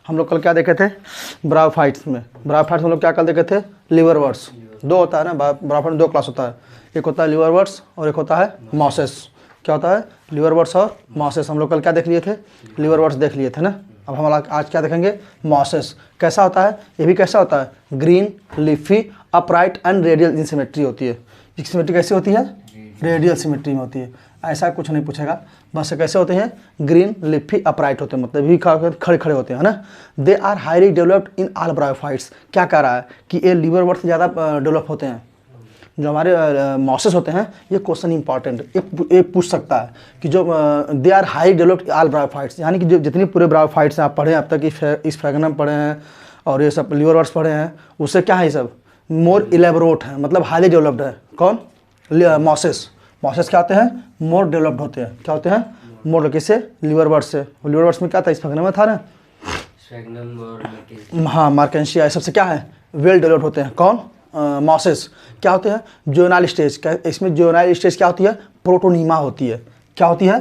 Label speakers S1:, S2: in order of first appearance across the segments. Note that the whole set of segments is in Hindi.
S1: हम लोग कल क्या देखे थे ब्रायोफाइट्स में हम लोग क्या कल देखे थे लिवरवर्ट्स। दो होता है ना ब्रायोफाइट में, दो क्लास होता है, एक होता है लिवरवर्ट्स और एक होता है मॉसेस। क्या होता है लिवरवर्ट्स और मॉसेस। हम लोग कल क्या देख लिए थे लिवरवर्ट्स देख लिए थे ना। अब हम आज क्या देखेंगे मॉसेस। कैसा होता है ये भी कैसा होता है green leafy upright and radial in symmetry होती है। सिमेट्री कैसी होती है रेडियल सिमेट्री में होती है। ऐसा कुछ नहीं पूछेगा, बस कैसे होते हैं ग्रीन लिफी अपराइट होते हैं, मतलब भी खड़े खड़े होते हैं है ना। They are highly developed in all bryophytes. क्या कह रहा है कि ये लिवरवर्ट्स से ज़्यादा डेवलप होते हैं। जो हमारे मॉसेस होते हैं, ये क्वेश्चन इंपॉर्टेंट एक पूछ सकता है कि जो they are high developed all bryophytes, यानी कि जो जितनी पूरे ब्रायोफाइट्स हैं आप पढ़े हैं अब तक, इस फ्रैगनम पढ़े हैं और ये सब लिवरवर्ट्स पढ़े हैं, उससे क्या है ये सब मोर इलेबोरेट है, मतलब हाईली डेवलप्ड है। कौन मॉसेस। मॉसेस क्या होते हैं मोर डेवलप्ड होते हैं। क्या होते हैं मोर, किससे लिवरवर्ट्स से। लिवरवर्ट्स में क्या था इस फ्रैगनम में था ना हाँ मार्केंशिया, सबसे क्या है वेल डेवलप्ड होते हैं। कौन मॉसेस। क्या होते हैं जोनाइल स्टेज। इसमें जोनाइल स्टेज क्या होती है प्रोटोनीमा होती है। क्या होती है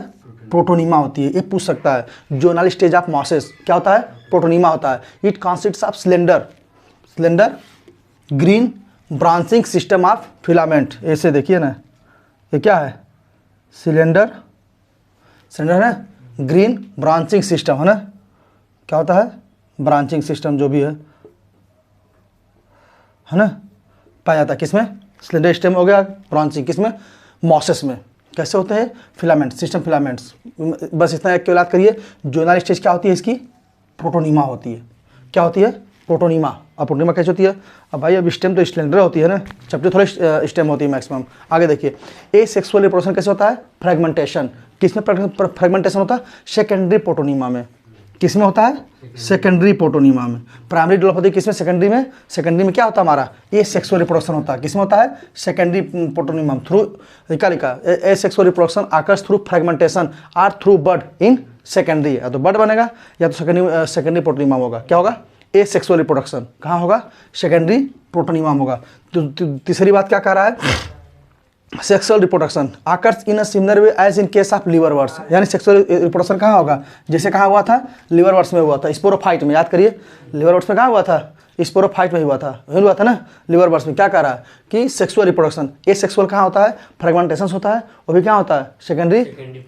S1: प्रोटोनीमा होती है। ये पूछ सकता है जोनाइल स्टेज ऑफ मॉसेस क्या होता है प्रोटोनीमा होता है। It consists of slender green branching system of filament. ऐसे देखिए ना ये क्या है सिलेंडर है ना ग्रीन ब्रांचिंग सिस्टम है ना। क्या होता है ब्रांचिंग सिस्टम जो भी है ना पाया जाता है किसमें स्लेंडर स्टेम हो गया ब्रांचिंग किसमें मॉसेस में। कैसे होते हैं फिलामेंट सिस्टम फिलामेंट्स। बस इतना एक याद करिए जोनाइल स्टेज क्या होती है इसकी प्रोटोनीमा होती है। क्या होती है प्रोटोनीमा। अब प्रोटोनीमा कैसे होती है अब भाई अब स्टेम तो स्लेंडर होती है ना, चपटी थोड़ी स्टेम होती है मैक्सिमम। आगे देखिए ए सेक्सुअल रिप्रोडक्शन कैसे होता है फ्रेगमेंटेशन। किसमें फ्रेगमेंटेशन होता है सेकेंडरी प्रोटोनीमा में। किसमें होता है सेकेंडरी प्रोटोनीमा में। प्राइमरी डेवलप होती है किसमें सेकेंडरी में क्या होता है हमारा ये सेक्सुअल रिप्रोडक्शन होता है। किसमें होता है सेकेंडरी प्रोटोनीमा थ्रू क्या लिखा asexual reproduction occurs through fragmentation or through bud in secondary. या तो बड बनेगा या तो सेकेंडरी प्रोटोनीमा होगा। क्या होगा ए सेक्सुअल रिप्रोडक्शन कहाँ होगा सेकेंडरी प्रोटोनीमा होगा। तो तीसरी बात क्या कह रहा है sexual reproduction occurs in a similar way as in case of liverworts. यानी सेक्सुअल रिप्रोडक्शन कहाँ होगा जैसे कहाँ हुआ था लिवरवर्ट्स में हुआ था स्पोरोफाइट में। याद करिए लिवरवर्ट्स में कहाँ हुआ था स्पोरोफाइट में हुआ था ना लिवरवर्ट्स में। क्या कह रहा है कि सेक्सुअल रिप्रोडक्शन ए सेक्सुअल कहाँ होता है फ्रेगमेंटेशन होता है वो भी क्या होता है सेकेंडरी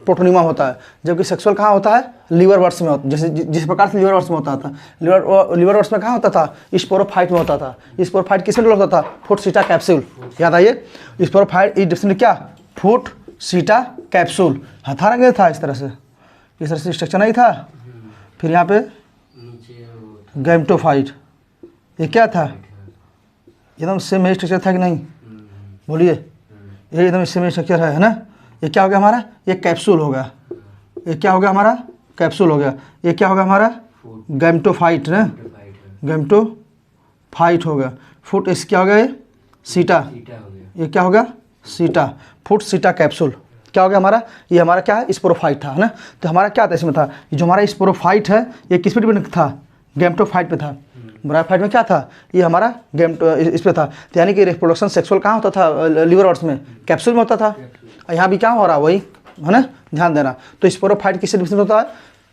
S1: प्रोटोनीमा होता है। जबकि सेक्सुअल कहाँ होता है लिवरवर्ट्स में होता जैसे जिस प्रकार से लिवरवर्ट्स में होता था। लिवरवर्ट्स में कहाँ होता था स्पोरोफाइट में होता था। स्पोरोफाइट किसमें डेवलप होता था फूट सीटा कैप्सूल। याद आइए स्पोरोफाइट इज डिफरेंट क्या फूट सीटा कैप्सूल। हथारा गया था इस तरह से स्ट्रक्चर नहीं था। फिर यहाँ पे गैमेटोफाइट ये क्या था एकदम सेम स्ट्रक्चर था कि नहीं बोलिए ये एकदम सेम स्ट्रक्चर है ना। ये क्या हो गया हमारा ये कैप्सूल हो गया। ये क्या हो गया हमारा कैप्सूल हो गया। ये क्या होगा हमारा गैमेटोफाइट ना गैमेटोफाइट हो गया। फुट इस क्या हो गया ये सीटा ये क्या हो गया सीटा फुट सीटा कैप्सूल। क्या हो गया हमारा ये हमारा क्या है स्पोरोफाइट था है ना। तो हमारा क्या था इसमें था ये जो हमारा स्पोरोफाइट है ये किस पे डिपेंड था गैमेटोफाइट पे था। ब्रायोफाइट में क्या था ये हमारा इस पे था। तो यानी कि रिप्रोडक्शन सेक्सुअल कहाँ होता था लिवरवर्ट्स में कैप्सूल में होता था। यहाँ भी क्या हो रहा है वही है ना ध्यान देना। तो स्पोरोफाइट किससे डिफरेंट होता है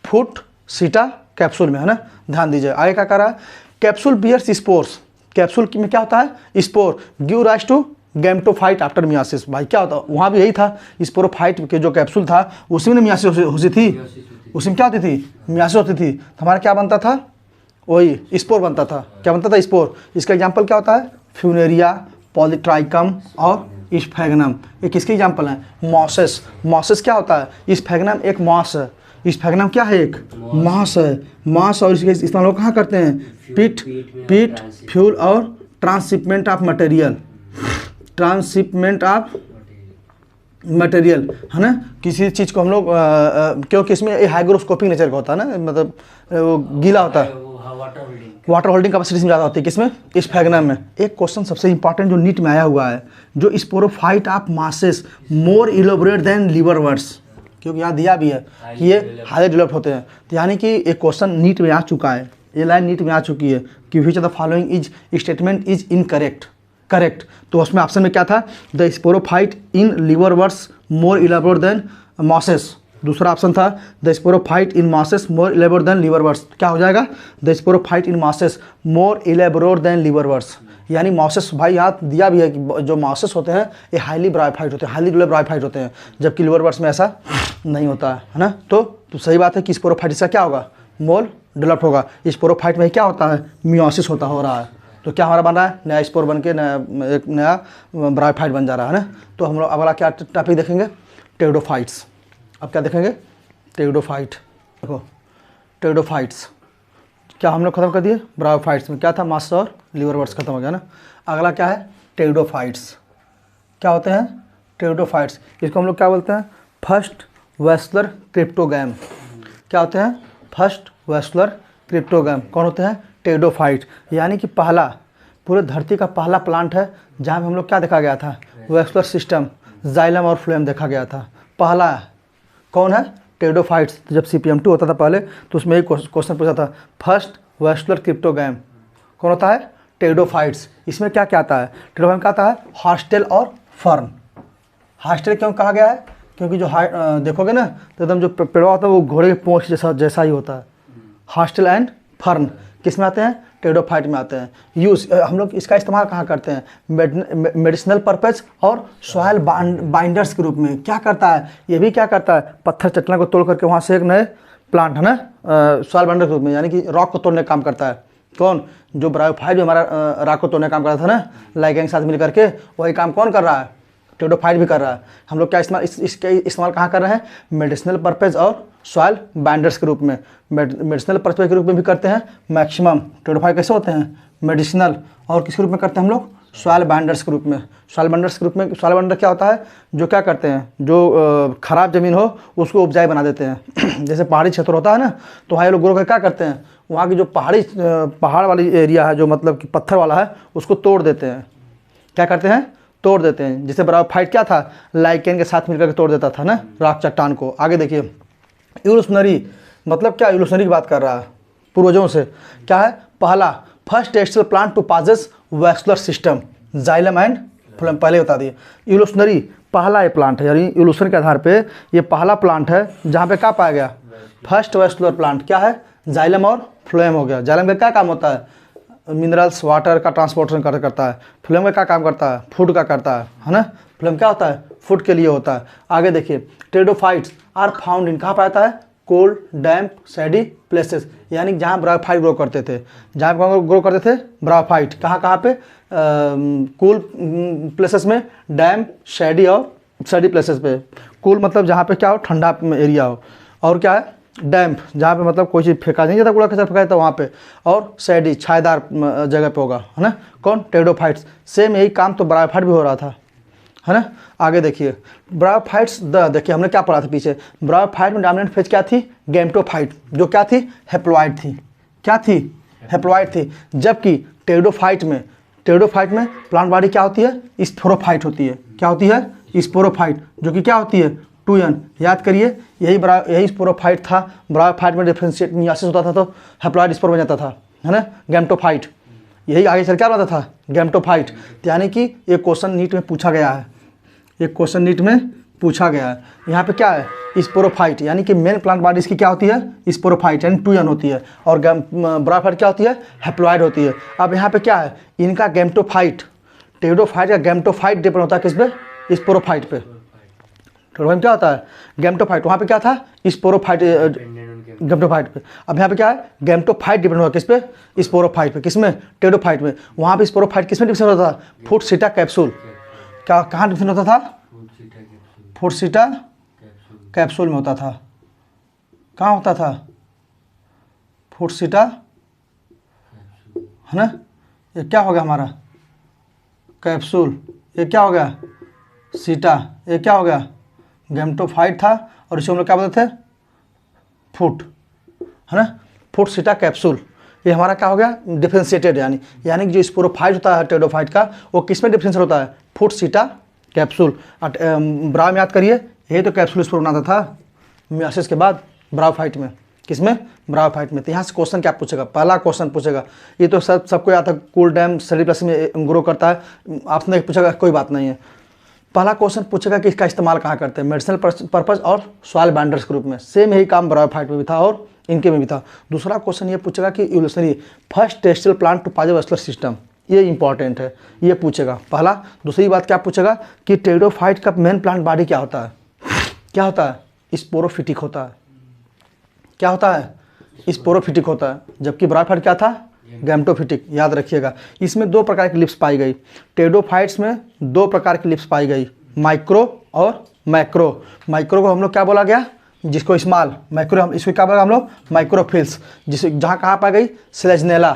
S1: फुट सीटा कैप्सूल में है ना ध्यान दीजिए। आगे क्या कर रहा है कैप्सूल बियर्स स्पोर्स। कैप्सूल में क्या होता है spore give rise to gametophyte after meiosis. भाई क्या होता वहाँ भी यही था स्पोरोफाइट के जो कैप्सूल था उसी में मियासिस होती थी उसी में क्या होती थी मियासिस होती थी। तो हमारा क्या बनता था वही स्पोर बनता था। क्या बनता था स्पोर। इसका एग्जाम्पल क्या होता है फ्यूनेरिया पॉलीट्राइकम और स्फैगनम। ये किसके एग्जाम्पल हैं मॉसेस। मॉसेस क्या होता है स्फैगनम एक मॉस है। स्फैगनम क्या है एक मॉस है मॉस। और इसके इस्तेमाल लोग कहाँ करते हैं पीट फ्यूल और ट्रांसशिपमेंट ऑफ मटेरियल है ना। किसी चीज़ को हम लोग क्योंकि इसमें हाइग्रोस्कोपिक नेचर का होता है ना मतलब वो गीला होता है वाटर होल्डिंग कैपेसिटी में ज़्यादा होती है किसमें स्फैगनम में। एक क्वेश्चन सबसे इंपॉर्टेंट जो नीट में आया हुआ है जो sporophyte of mosses more elaborate than liverworts. क्योंकि यहाँ दिया भी है कि ये हाईली डेवलप्ड होते हैं। तो यानी कि एक क्वेश्चन नीट में आ चुका है ये लाइन नीट में आ चुकी है कि which of the following is statement is incorrect correct. तो उसमें ऑप्शन में क्या था the sporophyte in liverworts more elaborate than mosses. दूसरा ऑप्शन था the sporophyte in mosses more elaborate than liverworts. क्या हो जाएगा? The sporophyte in mosses more elaborate than liverworts. यानी मासेस भाई यहाँ दिया भी है कि जो मासेस होते हैं ये हाईली ब्रायोफाइट होते हैं, हाईली ब्रायोफाइट होते हैं, जबकि लिवरवर्ट्स में ऐसा नहीं होता है ना। तो सही बात है कि स्पोरोफाइट का क्या होगा? मोर डेवलप्ड होगा। स्पोरोफाइट में क्या होता है? मियोसिस हो रहा है। तो क्या हमारा बन रहा है? नया स्पोर बन के एक नया ब्रायोफाइट बन जा रहा है ना। तो हम लोग अगला क्या टॉपिक देखेंगे? टेरिडोफाइट्स। अब क्या देखेंगे? टेरिडोफाइट। देखो टेरिडोफाइट्स क्या हम लोग खत्म कर दिए? ब्रायोफाइट्स में क्या था? मास और लिवरवर्ट्स खत्म हो गया ना। अगला क्या है? टेरिडोफाइट्स। क्या होते हैं? टेरिडोफाइट्स। इसको हम लोग क्या बोलते हैं? First vascular cryptogam. क्या होते हैं? First vascular cryptogam. कौन होते हैं? टेरिडोफाइट। यानी कि पहला, पूरे धरती का पहला प्लांट है जहाँ पे हम लोग क्या देखा गया था? वैस्कुलर सिस्टम, जाइलम और फ्लोएम देखा गया था। पहला कौन है? टेरिडोफाइट्स। तो जब CPM2 होता था पहले तो उसमें एक क्वेश्चन पूछा था, फर्स्ट वैस्कुलर क्रिप्टोगैम कौन होता है? टेरिडोफाइट्स। इसमें क्या क्या आता है? टेरिडोफाइट क्या आता है? हॉस्टेल और फर्न। हॉस्टेल क्यों कहा गया है? क्योंकि जो देखोगे ना तो एकदम जो पेड़वा होता है वो घोड़े के पूंछ जैसा ही होता है। हॉस्टेल एंड फर्न किस में आते हैं? टेरिडोफाइट में आते हैं। यूज हम लोग इसका इस्तेमाल कहाँ करते हैं? मेडिसिनल पर्पज और सॉइल बाइंडर्स के रूप में। क्या करता है? ये भी क्या करता है? पत्थर चट्टान को तोड़ करके वहाँ से एक नए प्लांट है ना सॉइल बाइंडर के रूप में, यानी कि रॉक को तोड़ने का काम करता है। कौन? जो ब्रायोफाइट भी हमारा रॉक को तोड़ने का काम करता था ना, लाइगैंड के साथ मिल करके, वही काम कौन कर रहा है? टेरिडोफाइट भी कर रहा है। हम लोग क्या इसके इस्तेमाल कहाँ कर रहे हैं? मेडिसिनल पर्पज और सॉइल बाइंडर्स के रूप में। मेडिसिनल पर्पज के रूप में भी करते हैं मैक्सिमम। टेरिडोफाइट कैसे होते हैं? मेडिसिनल। और किसके रूप में करते हैं हम लोग? सॉइल बाइंडर्स के रूप में। सॉइल बाइंडर्स के रूप में सॉइल बाइंडर क्या होता है? जो क्या करते हैं? जो खराब ज़मीन हो उसको उपजाऊ बना देते हैं। जैसे पहाड़ी क्षेत्र होता है ना, तो वहाँ ये लोग ग्रो कर क्या करते हैं? वहाँ की जो पहाड़ वाली एरिया है, जो मतलब कि पत्थर वाला है, उसको तोड़ देते हैं। क्या करते हैं? तोड़ देते हैं। जैसे ब्रायोफाइट क्या था? लाइकेन के साथ मिलकर के तोड़ देता था ना रॉक चट्टान को। आगे देखिए, इवोल्यूशनरी मतलब क्या? इवोल्यूशनरी की बात कर रहा है, पूर्वजों से। क्या है? पहला, first terrestrial plant to passes vascular system, xylem and phloem. पहले बता दिए। इवोल्यूशनरी पहला ये प्लांट है, यानी इवोल्यूशन के आधार पे ये पहला प्लांट है जहाँ पे क्या पाया गया? First vascular plant. क्या है? जाइलम और फ्लोएम हो गया। जाइलम का क्या काम होता है? मिनरल्स, वाटर का ट्रांसपोर्टेशन करता है। फ्लोएम का क्या काम करता है? फूड का करता है ना। फ्लोएम क्या होता है? फूड के लिए होता है। आगे देखिए, टेरिडोफाइट्स आर फाउंड इन, कहाँ पाता है? कोल्ड, डैम्प, सैडी प्लेसेस। यानी जहाँ ब्रायोफाइट ग्रो करते थे, जहाँ ग्रो करते थे ब्रायोफाइट, कहाँ पे? कूल प्लेसेस में, डैम्प, सैडी और सैडी प्लेसेस पे। कूल मतलब जहाँ पे क्या हो? ठंडा एरिया हो। और क्या है? डैम्प, जहाँ पे मतलब कोई चीज़ फेंका नहीं जाता, कूड़ा कचरा फेंका जाता वहाँ पे। और सैडी, छायेदार जगह पे होगा, है ना। कौन? टेरिडोफाइट्स। सेम यही काम तो ब्रायोफाइट भी हो रहा था, है ना। आगे देखिए, ब्रायोफाइट्स देखिए हमने क्या पढ़ा था पीछे। ब्रायोफाइट में डोमिनेंट फेज क्या थी? गैमेटोफाइट, जो क्या थी? हैप्लॉइड थी। क्या थी? हैप्लॉइड थी। जबकि टेरिडोफाइट में प्लांट बॉडी क्या होती है? स्पोरोफाइट होती है। क्या होती है? स्पोरोफाइट, जो कि क्या होती है? 2n। याद करिए, यही स्पोरोफाइट था। ब्रायोफाइट में डिफरेंशिएट मियोसिस होता था तो हैप्लॉइड स्पोर बन जाता था, है ना, गैमेटोफाइट। यही आगे चल क्या बनता था? गैमेटोफाइट। यानी कि ये क्वेश्चन नीट में पूछा गया है, यहाँ पे क्या है? स्पोरोफाइट, यानी कि मेन प्लांट बॉडी इसकी क्या होती है? स्पोरोफाइट, यानी 2n होती है। और ब्रायोफाइट क्या होती है? हैप्लॉइड होती है। अब यहाँ पे क्या है? इनका गैमेटोफाइट, टेरिडोफाइट का गैमेटोफाइट डिपेंड होता है किस पे? स्पोरोफाइट पे। टेरिडोफाइट क्या होता है? गैमेटोफाइट। वहाँ पे क्या था? स्पोरोफाइट, गैमेटोफाइट पे। अब यहाँ पे क्या है? गैमेटोफाइट डिपेंड होगा किस पे? स्पोरोफाइट पे। किसमें? टेरिडोफाइट में। वहाँ पे स्पोरोफाइट किसमें डिफरेंस होता था? फुटसिटा कैप्सूल। क्या कहाँ डिफरेंस होता था? फुटसिटा कैप्सूल में होता था। कहाँ होता था? फुटसिटा, है ना। ये क्या हो गया हमारा? कैप्सूल। ये क्या हो गया? सीटा। ये क्या हो गया? गैमेटोफाइट था। और इसे हम लोग क्या बोलते थे? फुट, है ना। फुटसिटा कैप्सूल। ये हमारा क्या हो गया? डिफरेंशिएटेड, यानी कि जो स्पोरोफाइट होता है टेरिडोफाइट का, वो किस में डिफरेंशिएट होता है? फुटसिटा कैप्सूल। ब्रा में याद करिए, यही तो कैप्सूल स्पोर बनाता था मियोसिस के बाद ब्रायोफाइट में। किसमें? ब्रायोफाइट में। तो यहाँ से क्वेश्चन क्या पूछेगा? पहला क्वेश्चन पूछेगा, ये तो सबको याद था, कूल डैम सैडी प्लेसेस में ग्रो करता है। आपने पूछेगा, कोई बात नहीं है। पहला क्वेश्चन पूछेगा कि इसका इस्तेमाल कहाँ करते हैं, मेडिसिनल पर्पज और सॉइल बाइंडर्स के रूप में। सेम यही काम ब्रायोफाइट में भी था और इनके में भी था। दूसरा क्वेश्चन ये पूछेगा कि evolutionary first terrestrial plant to possess vascular system, ये इंपॉर्टेंट है, ये पूछेगा पहला। दूसरी बात क्या पूछेगा कि टेरिडोफाइट का मेन प्लांट बॉडी क्या होता है, क्या होता है, स्पोरोफिटिक होता है। क्या होता है, स्पोरोफिटिक होता है, जबकि ब्रायोफाइट क्या था, गैमेटोफिटिक। याद रखिएगा। इसमें दो प्रकार की लिप्स पाई गई, टेरिडोफाइट्स में दो प्रकार की लिप्स पाई गई, माइक्रो और मैक्रो। माइक्रो को हम लोग क्या बोला गया, जिसको स्मॉल, मैक्रो हम इसको क्या बोला हम लोग, माइक्रोफिल्स। जिसे जहाँ कहाँ पाई गई, स्लेजनेला।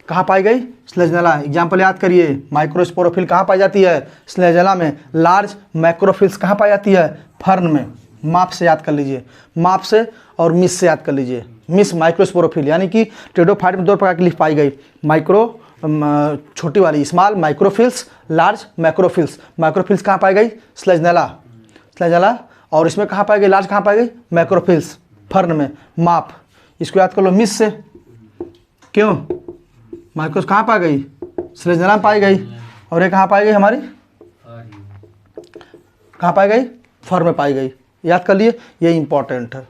S1: कहाँ पाई गई, स्लेजनेला। एग्जाम्पल याद करिए, माइक्रोस्पोरोफिल कहाँ पाई जाती है, स्लेजनेला में। लार्ज मैक्रोफिल्स कहाँ पाई जाती है, फर्न में। माप से याद कर लीजिए, माप से और मिस से याद कर लीजिए। मिस माइक्रोस्पोरोफिल, यानी कि टेरिडोफाइट में दो प्रकार की लिप पाई गई, माइक्रो छोटी वाली स्मॉल मैक्रोफिल्स, लार्ज मैक्रोफिल्स। मैक्रोफिल्स कहाँ पाई गई, स्लेजनेला, स्लेजनेला। और इसमें कहाँ पाई गई, लार्ज कहाँ पाई गई, मैक्रोफिल्स, फर्न में। माप इसको याद कर लो मिस से, क्यों, माइक्रोस कहाँ पाई गई, स्लेजनेला में पाई गई, और ये कहाँ पाई गई हमारी, कहाँ पाई गई, फर्न में पाई गई। याद कर लिए, ये इंपॉर्टेंट है,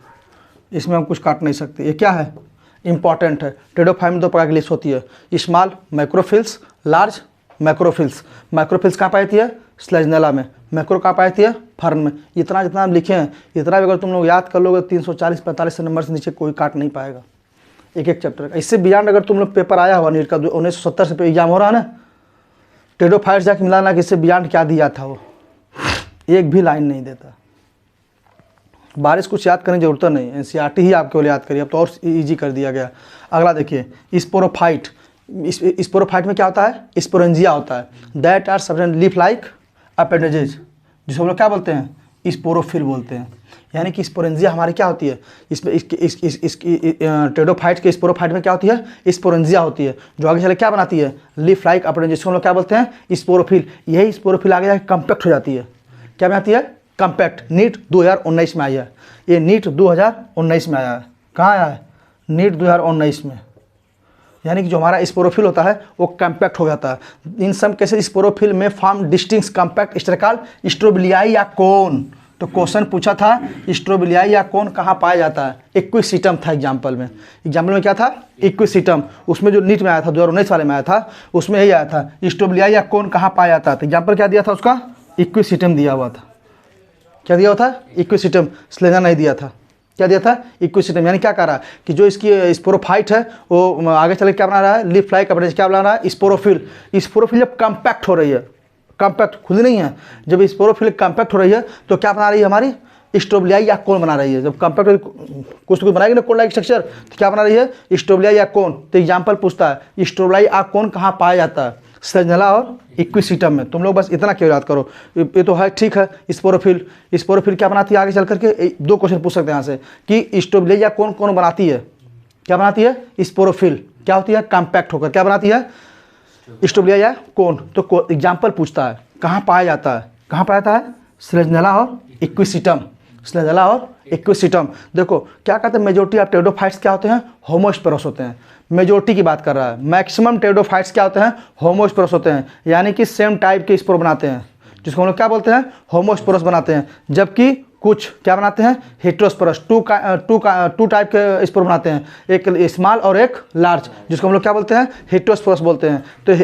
S1: इसमें हम कुछ काट नहीं सकते। ये क्या है, इंपॉर्टेंट है। टेरिडोफाइट में दो प्रकार की लिप्स होती है, स्मॉल मैक्रोफिल्स, लार्ज मैक्रोफिल्स। मैक्रोफिल्स कहाँ पाई जाती है, स्लेजनेला में। मैक्रो कहाँ पाई जाती है, फर्न में। इतना जितना हम लिखे हैं, इतना भी अगर तुम लोग याद कर लोगे 340-45 नंबर से नीचे कोई काट नहीं पाएगा एक एक चैप्टर का। इससे बियॉन्ड अगर तुम लोग पेपर आया हुआ नीट का 1970 से एग्जाम हो रहा है ना, टेरिडोफाइट जाके मिलाना कि इससे बियॉन्ड क्या दिया था, वो एक भी लाइन नहीं देता। बारिश कुछ याद करने की जरूरत नहीं, एनसीईआरटी ही आपके लिए याद करिए, अब तो और इजी कर दिया गया। अगला देखिए, स्पोरोफाइट। स्पोरोफाइट में क्या होता है, स्पोरेंजिया होता है, that are subtend leaf like appendages, जिसको हम लोग क्या बोलते हैं, स्पोरोफिल बोलते हैं। यानी कि स्पोरेंजिया हमारी क्या होती है, इसमें टेरिडोफाइट के स्पोरोफाइट में क्या होती है, स्पोरेंजिया होती है, जो आगे चले क्या बनाती है, लीफ लाइक अपेंडेजेज, जिसको हम लोग क्या बोलते हैं, स्पोरोफिल। यही स्पोरोफिल आगे जाकर कम्पैक्ट हो जाती है, क्या बनाती है, कम्पैक्ट। नीट 2019 में आया है, ये नीट 2019 में आया है। कहाँ आया है, नीट 2019 में। यानी कि जो हमारा स्पोरोफिल होता है वो कम्पैक्ट हो जाता है। इन सम केसेस स्पोरोफिल में फॉर्म डिस्टिंक्ट कम्पैक्ट स्ट्रक्चर स्ट्रोबिलियाई या कोन। तो क्वेश्चन पूछा था स्ट्रोबिलियाई या कोन कहाँ पाया जाता है, इक्विसिटम था एग्जाम्पल में। एग्जाम्पल में क्या था, इक्विसिटम। उसमें जो नीट में आया था 2019 वाले में आया था, उसमें यही आया था स्ट्रोबिलियाई या कोन कहाँ पाया जाता है। तो एग्जाम्पल क्या दिया था उसका, इक्विसिटम दिया हुआ था। क्या दिया हुआ था, इक्विसिटम। स्लेजनेला नहीं दिया था, क्या दिया था, इक्विसिटम। यानी क्या कह रहा है कि जो इसकी स्पोरोफाइट है वो आगे चले क्या बना रहा है, लीफ लाइक अपेंडेज, क्या बना रहा है, स्पोरोफिल। स्पोरोफिल जब कम्पैक्ट हो रही है, कम्पैक्ट खुद नहीं है, जब स्पोरोफिल कम्पैक्ट हो रही है तो क्या बना रही है हमारी, स्ट्रोबिलियाई या कोन बना रही है। जब कम्पैक्ट कुछ बनाएगी ना कोन लाइक स्ट्रक्चर, तो क्या बना रही है, स्ट्रोबिलियाई या कोन। तो एग्जाम्पल पूछता है स्ट्रोबिलियाई या कोन कहाँ पाया जाता है, स्लेजनेला और इक्विसिटम में। तुम लोग बस इतना क्यों याद करो, ये तो है ठीक है। स्पोरोफिल, स्पोरोफिल क्या बनाती है, आगे चल करके दो क्वेश्चन पूछ सकते हैं यहाँ से कि स्ट्रोबिलिया कौन कौन बनाती है, क्या बनाती है, स्पोरोफिल। क्या होती है, कम्पैक्ट होकर क्या बनाती है, स्ट्रोबिलिया या कौन। तो एग्जाम्पल पूछता है कहाँ पाया जाता है, कहाँ पाया जाता है, स्लेजनेला और इक्विसिटम, स्लेजनेला और इक्विसिटम। देखो क्या कहते हैं, मेजोरिटी ऑफ टेरिडोफाइट्स क्या होते हैं, होमोस्पेरस होते हैं। मेजोरिटी की बात कर रहा है, मैक्सिमम टेरिडोफाइट्स क्या होते हैं, होमोस्पेरस होते हैं। यानी कि सेम टाइप के स्पोर बनाते हैं, जिसको हम लोग क्या बोलते हैं, होमोस्पोरस बनाते हैं। जबकि कुछ क्या बनाते हैं, हेटेरोस्पोरस, टू टाइप के स्पोर बनाते हैं, एक स्मॉल और एक लार्ज, जिसको हम लोग क्या बोलते हैं, हेटेरोस्पोरस बोलते हैं। तो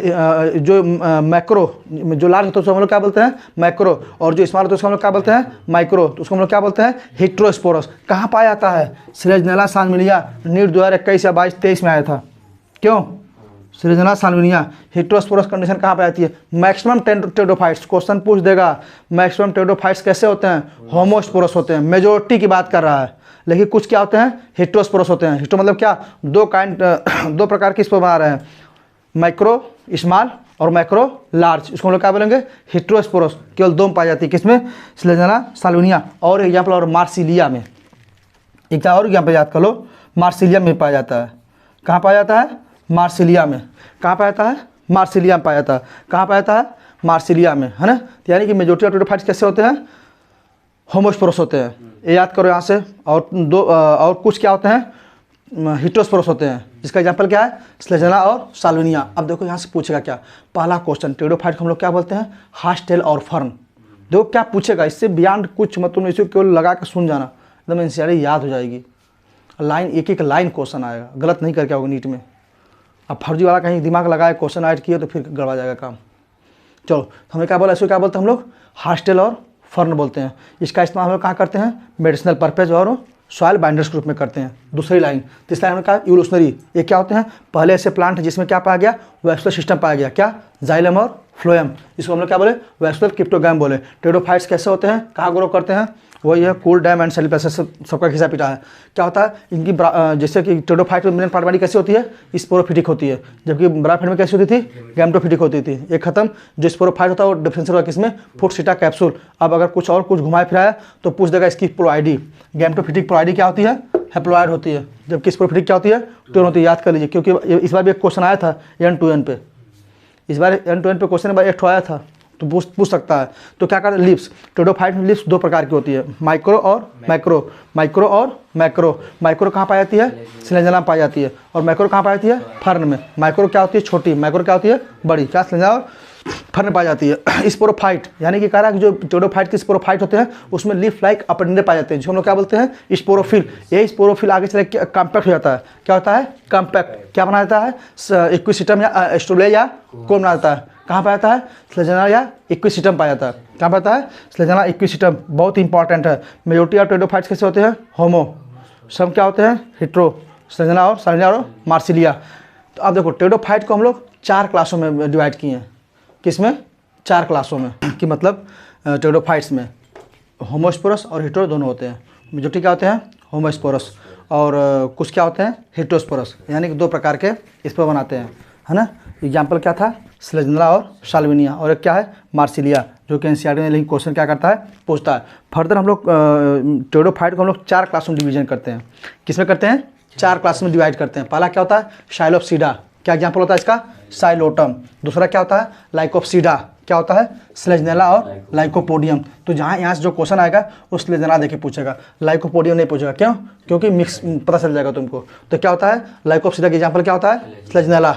S1: जो मैक्रो, जो लार्ज होता है उसको हम लोग क्या बोलते हैं, मैक्रो, और जो स्मॉल होता है उसको हम लोग क्या बोलते हैं, माइक्रो। तो उसको हम लोग क्या बोलते हैं, हेटेरोस्पोरस। कहाँ पाया जाता है, स्लेजनेला साल्विनिया। नीट 2021 या 22-23 में आया था। क्यों, स्लेजनेला साल्विनिया। हेटेरोस्पोरस कंडीशन कहाँ पे आती है, मैक्सिमम टेरिडोफाइट्स। क्वेश्चन पूछ देगा मैक्सिमम टेरिडोफाइट्स कैसे होते हैं, होमोस्पोरस होते हैं। मेजोरिटी की बात कर रहा है, लेकिन कुछ क्या होते हैं, हेटेरोस्पोरस होते हैं। हेटेरो मतलब क्या, दो प्रकार की स्पोर बना रहे हैं, माइक्रो स्मॉल और मैक्रो लार्ज। इसको हम लोग क्या बोलेंगे, हेटेरोस्पोरस। केवल दो में पाई जाती है, किसमें, स्लेजनेला साल्विनिया और एग्जाम्पल और मार्सिलिया में। एक और एग्जाम्पल याद कर लो, मार्सिलिया में पाया जाता है। कहाँ पाया जाता है, मार्सिलिया में। कहाँ पाया जाता है, मार्सिलिया में पाया जाता है। कहाँ पाया जाता है, मार्सिलिया में, है ना। यानी कि मेजोरिटी ऑफ टेरिडोफाइट्स कैसे होते हैं, होमोस्पोरस होते हैं, ये याद करो यहाँ से। और कुछ क्या होते हैं, हेटेरोस्पोरस होते हैं, जिसका एग्जाम्पल क्या है, स्लेजनेला और साल्विनिया। अब देखो यहाँ से पूछेगा क्या, पहला क्वेश्चन, टेरिडोफाइट को हम लोग क्या बोलते हैं, हास्ट टेल और फर्न। देखो क्या पूछेगा, इससे बियॉन्ड कुछ मतलब इसे केवल लगा के सुन जाना, एकदम एनसीईआरटी याद हो जाएगी। लाइन एक एक लाइन क्वेश्चन आएगा, गलत नहीं करके आओगे नीट में। अब फर्जी वाला कहीं दिमाग लगाए क्वेश्चन ऐड किए तो फिर गड़बड़ा जाएगा काम। चलो हमें क्या बोला, इसको क्या बोलते हैं हम लोग, हॉस्टेल और फर्न बोलते हैं। इसका इस्तेमाल हम लोग कहाँ करते हैं, मेडिसिनल पर्पज और सॉइल बाइंडर्स के रूप में करते हैं। दूसरी लाइन, तीसरी लाइन में कहा इवोल्यूशनरी, ये क्या होते हैं, पहले ऐसे प्लांट जिसमें क्या पाया गया, वैस्कुलर सिस्टम पाया गया, क्या, जाइलम और फ्लोएम, इसको हम लोग क्या बोले, वैस्कुलर क्रिप्टोगैम बोले। टेरिडोफाइट्स कैसे होते हैं, कहाँ ग्रो करते हैं, वही है कूल डैम एंड सेली प्लेसेस, सबका खिस्सा पिटा है। क्या होता है इनकी जैसे कि टेरिडोफाइट में मेन पार्ट बॉडी कैसी होती है, स्पोरोफिटिक होती है, जबकि ब्रायोफाइट में कैसी होती थी, गैम्टोफिटिक होती थी। एक खत्म, जो स्पोरोफाइट होता है वो डिफरेंशियल होगा किसमें, फुटसीटा कैप्सूल। अब अगर कुछ और कुछ घुमाया फिराया तो पूछ देगा इसकी प्लोआइडी, गैम्टोफिटिक प्लोआइडी क्या होती है, हैप्लोइड होती है, टू स्पोरोफिटिक क्या होती है, ट्यून होती है। याद कर लीजिए, क्योंकि इस बार भी एक क्वेश्चन आया था एन टू एन पे, इस बार एन टू एन पे क्वेश्चन एक आया था, तो पूछ सकता है। तो क्या करते हैं, लिप्स, टेरिडोफाइट में लिप्स दो प्रकार की होती है, माइक्रो और मैक्रो। माइक्रो और मैक्रो, माइक्रो कहाँ पाई जाती है, स्लेंजला में पाई जाती है, और मैक्रो कहाँ पाई जाती है, फर्न में। माइक्रो क्या होती है, छोटी, मैक्रो क्या होती है, बड़ी, क्या स्लेंजला और फर्न पाई जाती है। स्पोरोफाइट यानी कि कह रहा है कि जो टेरिडोफाइट के स्पोरोफाइट होते हैं उसमें लीफ लाइक अपेंडेड पाए जाते हैं, जो हम लोग क्या बोलते हैं, स्पोरोफिल। यही स्पोरोफिल आगे चले कॉम्पैक्ट हो जाता है, क्या होता है, कॉम्पैक्ट, क्या बना देता है, इक्विसिटम या स्टोले या कोन बना देता है। कहाँ पाया जाता है, स्लेजनला या इक्विसिटम पाया जाता है। कहाँ पाया जाता है, स्लेजनला इक्विसिटम, बहुत इंपॉर्टेंट है। मेजोरिटी ऑफ टेरिडोफाइट्स कैसे होते हैं, होमो, सब क्या होते हैं, हेट्रो, स्लेजनला और साइलिया और मार्सिलिया। तो अब देखो टेरिडोफाइट को हम लोग 4 क्लासों में डिवाइड किए हैं, किसमें, 4 क्लासों में, कि मतलब टेरिडोफाइट्स में होमोस्पोरस और हेट्रो दोनों होते हैं। मेजोरिटी क्या होते हैं, होमोस्पोरस, और कुछ क्या होते हैं, हेट्रोस्पोरस, यानी कि 2 प्रकार के इस पर बनाते हैं, है ना। एग्जाम्पल क्या था, स्लेजनला और साल्विनिया, और एक क्या है, मार्सिलिया, जो कि एनसीईआरटी में लेकिन क्वेश्चन क्या करता है, पूछता है। फर्दर हम लोग टेरिडोफाइट को हम लोग 4 क्लास में डिवीजन करते हैं। किसमें करते हैं, 4 क्लास में डिवाइड करते हैं। पहला क्या होता है, साइलोप्सीडा, क्या एग्जाम्पल होता है इसका, साइलोटम। दूसरा क्या होता है, लाइकोप्सीडा, क्या होता है, स्लेजनेला और लाइकोपोडियम। तो यहाँ से जो क्वेश्चन आएगा वो स्लेजनेला देके पूछेगा, लाइकोपोडियम नहीं पूछेगा, क्यों, क्योंकि मिक्स पता चल जाएगा तुमको। तो क्या होता है, लाइकोप्सीडा का एग्जाम्पल क्या होता है, स्लेजनेला।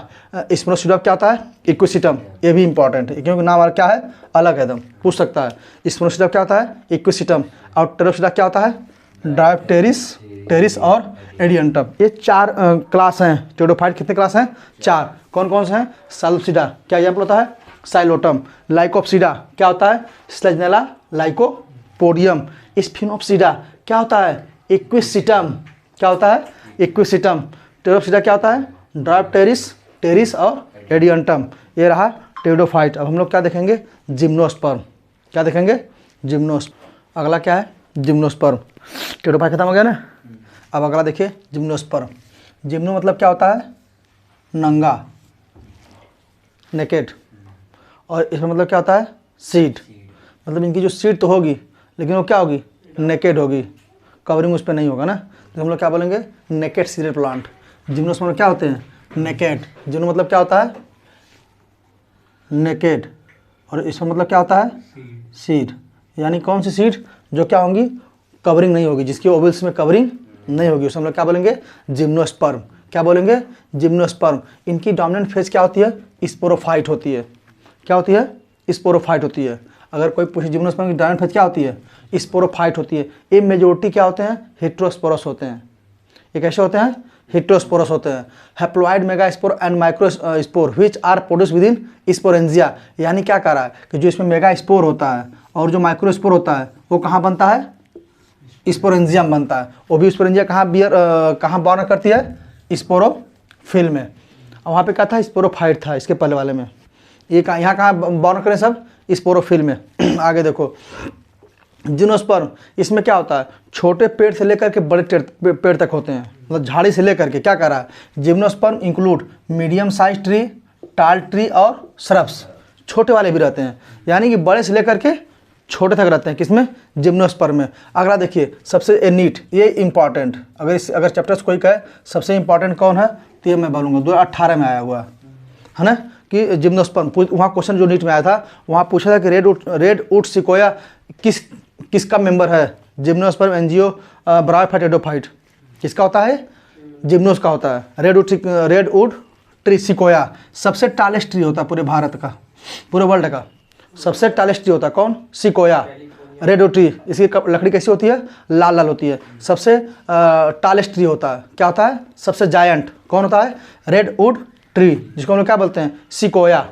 S1: स्पोरोसीडा क्या होता है, इक्विसिटम, ये भी इंपॉर्टेंट है क्योंकि नाम क्या है, अलग है एकदम, पूछ सकता है। स्पोरोसीडा क्या होता है, इक्विसिटम, और टेरिडोफाइट क्या होता है, डायोप्टेरिस, टेरिस और एडियंटम। ये 4 क्लास हैं टेरिडोफाइट। कितने क्लास हैं, 4। कौन कौन से हैं, साइलोप्सीडा, क्या एग्जाम्पल होता है, साइलोटम। लाइकोप्सीडा क्या होता है, स्लेजनेला, लाइकोपोडियम। स्फिनोप्सीडा क्या होता है, इक्विसिटम, क्या होता है, इक्विसिटम। टेरिडोफाइट क्या होता है, डायोप्टेरिस, टेरिस और एडियंटम। ये रहा टेरिडोफाइट। अब हम लोग क्या देखेंगे, जिम्नोस्पर्म, क्या देखेंगे, जिम्नोस्पर्म। अगला क्या है, जिम्नोस्पर्म। टेरिडोफाइट खत्म हो गया ना, अब अगला देखिए, जिम्नोस्पर्म। जिम्नो मतलब क्या होता है, नंगा, नेकेड, और इसमें मतलब क्या होता है, सीड, मतलब इनकी जो सीड तो होगी लेकिन वो क्या होगी, नेकेड होगी, कवरिंग उस पर नहीं होगा ना, तो हम लोग क्या बोलेंगे, नेकेड सीडेड प्लांट। जिम्नोस्पर्म क्या होते हैं, नेकेड। जिम्नो मतलब क्या होता है, नेकेड, और इसमें मतलब क्या होता है, सीड, यानी कौन सी सीड, जो क्या होंगी, कवरिंग नहीं होगी, जिसकी ओवल्स में कवरिंग नहीं होगी, उसे हम लोग क्या बोलेंगे, जिम्नोस्पर्म। क्या बोलेंगे, जिम्नोस्पर्म। इनकी डोमिनेंट फेज क्या होती है, स्पोरोफाइट होती है, क्या होती है, स्पोरोफाइट होती है। अगर कोई पूछे जिम्नोस्पर्म की डोमिनेंट फेज क्या होती है, स्पोरोफाइट होती है। ये मेजोरिटी क्या होते हैं, हेट्रोस्पोरस होते हैं। ये कैसे होते हैं, हेट्रोस्पोरस होते हैं। Haploid megaspore and microspore which are produce within sporangia, यानी क्या कह रहा है कि जो इसमें मेगास्पोर होता है और जो माइक्रोस्पोर होता है वो कहाँ बनता है, स्पोरेंजियम बनता है। वो भी स्पोरेंजिया कहाँ बॉर्न करती है, स्पोरोफिल में। और वहाँ पे क्या था, स्पोरोफाइट था इसके पहले वाले में। ये यहाँ कहाँ बॉर्न करें, सब स्पोरोफिल में। आगे देखो, जिम्नोस्पर्म, इसमें क्या होता है, छोटे पेड़ से लेकर के बड़े पेड़ तक होते हैं, मतलब झाड़ी से लेकर के। क्या कह रहा है, gymnosperm include medium size tree, टाल ट्री और श्रब्स। छोटे वाले भी रहते हैं, यानी कि बड़े से लेकर के छोटे तक रहते हैं, किसमें, जिम्नोस्पर्म में। अगला देखिए, सबसे नीट, ये इंपॉर्टेंट, अगर चैप्टर्स कोई कहे सबसे इंपॉर्टेंट कौन है, तो ये मैं बोलूँगा 2018 में आया हुआ है ना, कि जिम्नोस्पर्म। वहाँ क्वेश्चन जो नीट में आया था, वहाँ पूछा था कि रेडवुड सिकोया किसका मेंबर है, जिम्नोस्पर्म, एंजियो, ब्रायोफाइट, टेरिडोफाइट, किसका होता है, जिम्नोस का होता है। रेडवुड ट्री सिकोया सबसे टालेस्ट ट्री होता है पूरे भारत का, पूरे वर्ल्ड का सबसे टालेस्ट ट्री होता है कौन? Sequoia, red wood tree. इसकी लकड़ी कैसी होती है? लाल लाल होती है। सबसे टालेस्ट ट्री होता है, क्या होता है? सबसे जायंट कौन होता है? रेड वुड ट्री, जिसको हम लोग क्या बोलते हैं? सिकोया।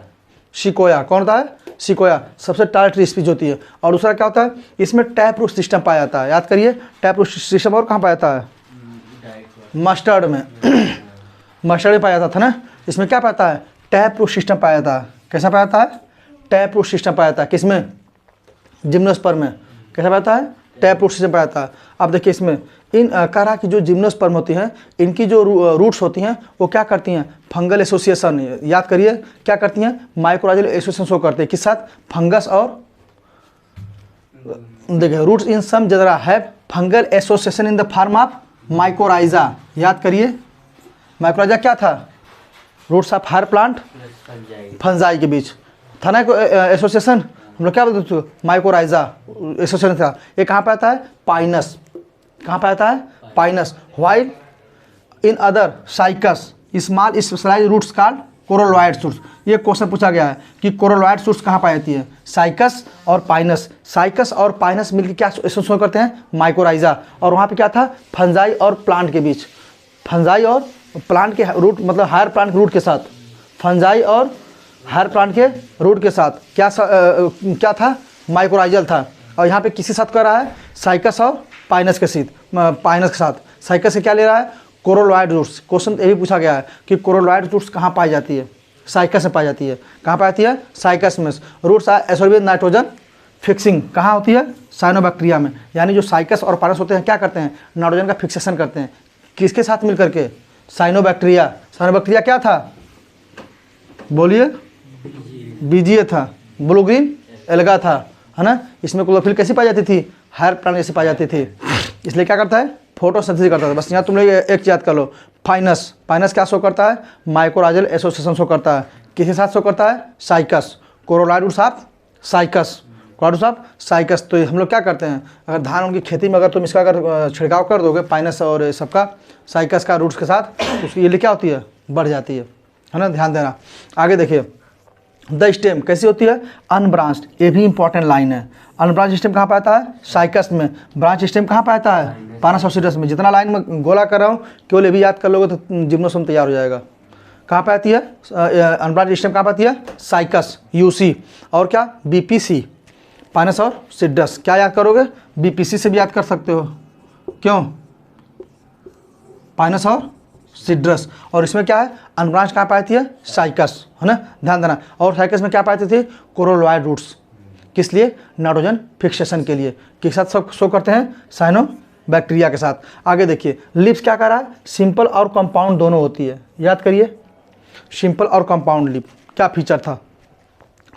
S1: सिकोया कौन होता है? सिकोया सबसे टालेस्ट ट्री स्पीच होती है। और दूसरा क्या होता है? इसमें टैप रूट सिस्टम पाया जाता है। याद करिए, टैप रूट सिस्टम और कहाँ पाया जाता है? मस्टर्ड में मस्टर्ड में पाया जाता था ना। इसमें क्या पाता है? टैप रूट सिस्टम पाया जाता है। कैसा पाया जाता है? टैप रूट सिस्टम पाया जाता है। किसमें? जिम्नोस्पर्म में। कैसा पाया जाता है? टैप रूट सिस्टम पाया जाता है। अब देखिए इसमें इन करा की जो जिम्नोस्पर्म होती हैं, इनकी जो रूट्स होती हैं वो क्या करती हैं? Fungal association. याद करिए क्या करती हैं? माइक्रोराइजल एसोसिएशन शो करते हैं। किस साथ? फंगस और देखिए roots in some genera have fungal association in the form of mycorrhiza. याद करिए माइकोराइजा क्या था? Roots of higher plant fungi के बीच था ना एसोसिएशन। हम लोग क्या बोलते थे? माइकोराइजा एसोसिएशन था। ये कहाँ पे आता है? पाइनस। कहाँ पे आता है? Pinus. While in other Cycas small specialized roots called coralloid roots. ये क्वेश्चन पूछा गया है कि कोरोलॉइड सूट्स कहाँ पाई जाती है? साइकस और पाइनस। साइकस और पाइनस मिलकर क्या एसोसिएशन करते हैं? माइकोराइजा। और वहाँ पे क्या था? फंजाई और प्लांट के बीच। फंजाई और प्लांट के रूट मतलब हायर प्लांट के रूट के साथ। फंजाई और हायर प्लांट के रूट के साथ क्या था? माइकोराइजल था। और यहाँ पे किसी साथ कर रहा है? साइकस और पाइनस के साथ। साइकस से क्या ले रहा है? Coralloid roots. क्वेश्चन ये भी पूछा गया है कि कोरोलॉइड रूट्स कहाँ पाई जाती है? साइकस में पाई जाती है। कहाँ पाई जाती है? साइकस में। Roots are absorbing nitrogen fixing कहाँ होती है? साइनोबैक्टीरिया में। यानी जो साइकस और पाइनस होते हैं क्या करते हैं? नाइट्रोजन का फिक्सेशन करते हैं। किसके साथ मिल करके? साइनोबैक्टीरिया। साइनोबैक्टीरिया क्या था? बोलिए। बीजीए था। ब्लू ग्रीन एल्गा था, है ना। इसमें क्लोरोफिल कैसी पाई जाती थी? हायर प्लांट जैसी पाई जाती थी। इसलिए क्या करता है? फोटोसिंथेसिस करता है। बस यहाँ तुम लोग एक चीज याद कर लो। फाइनस फाइनस क्या शो करता है? माइकोराइजल एसोसिएशन शो करता है। किसके साथ शो करता है? Cycas. Coralloid roots of Cycas. Coralloid roots of Cycas. तो हम लोग क्या करते हैं? अगर धान उनकी खेती में अगर तुम इसका अगर छिड़काव कर दोगे पाइनस और सबका साइकस का रूट्स के साथ, तो उसकी ये क्या होती है? बढ़ जाती है ना। ध्यान देना। आगे देखिए द स्टेम कैसी होती है? अनब्रांच्ड। ये भी इंपॉर्टेंट लाइन है। अनब्रांच स्टेम कहाँ पाता है? साइकस में। ब्रांच स्टेम कहाँ पाता है? पाइनस और सीड्रस में। जितना लाइन में गोला कर रहा हूँ केवल ये भी याद कर लोगे तो जिम्नोस्पर्म तैयार हो जाएगा। कहाँ पे आती है अनब्रांच स्टेम? कहाँ पे आती है? साइकस यूसी और क्या? बीपीसी। पाइनस और सीड्रस क्या याद करोगे? बीपीसी से भी याद कर सकते हो। क्यों? पाइनस और सीड्रस। और इसमें क्या है? अनब्रांच कहाँ पाई जाती है? साइकस, है ना। ध्यान देना। और साइकस में क्या पाई जाती थी? Coralloid roots. किस लिए? नाइट्रोजन फिक्सेशन के लिए। किस साथ शो करते हैं? साइनोबैक्टीरिया के साथ। आगे देखिए लिप्स क्या कर रहा है? सिंपल और कंपाउंड दोनों होती है। याद करिए सिंपल और कंपाउंड लिप क्या फीचर था?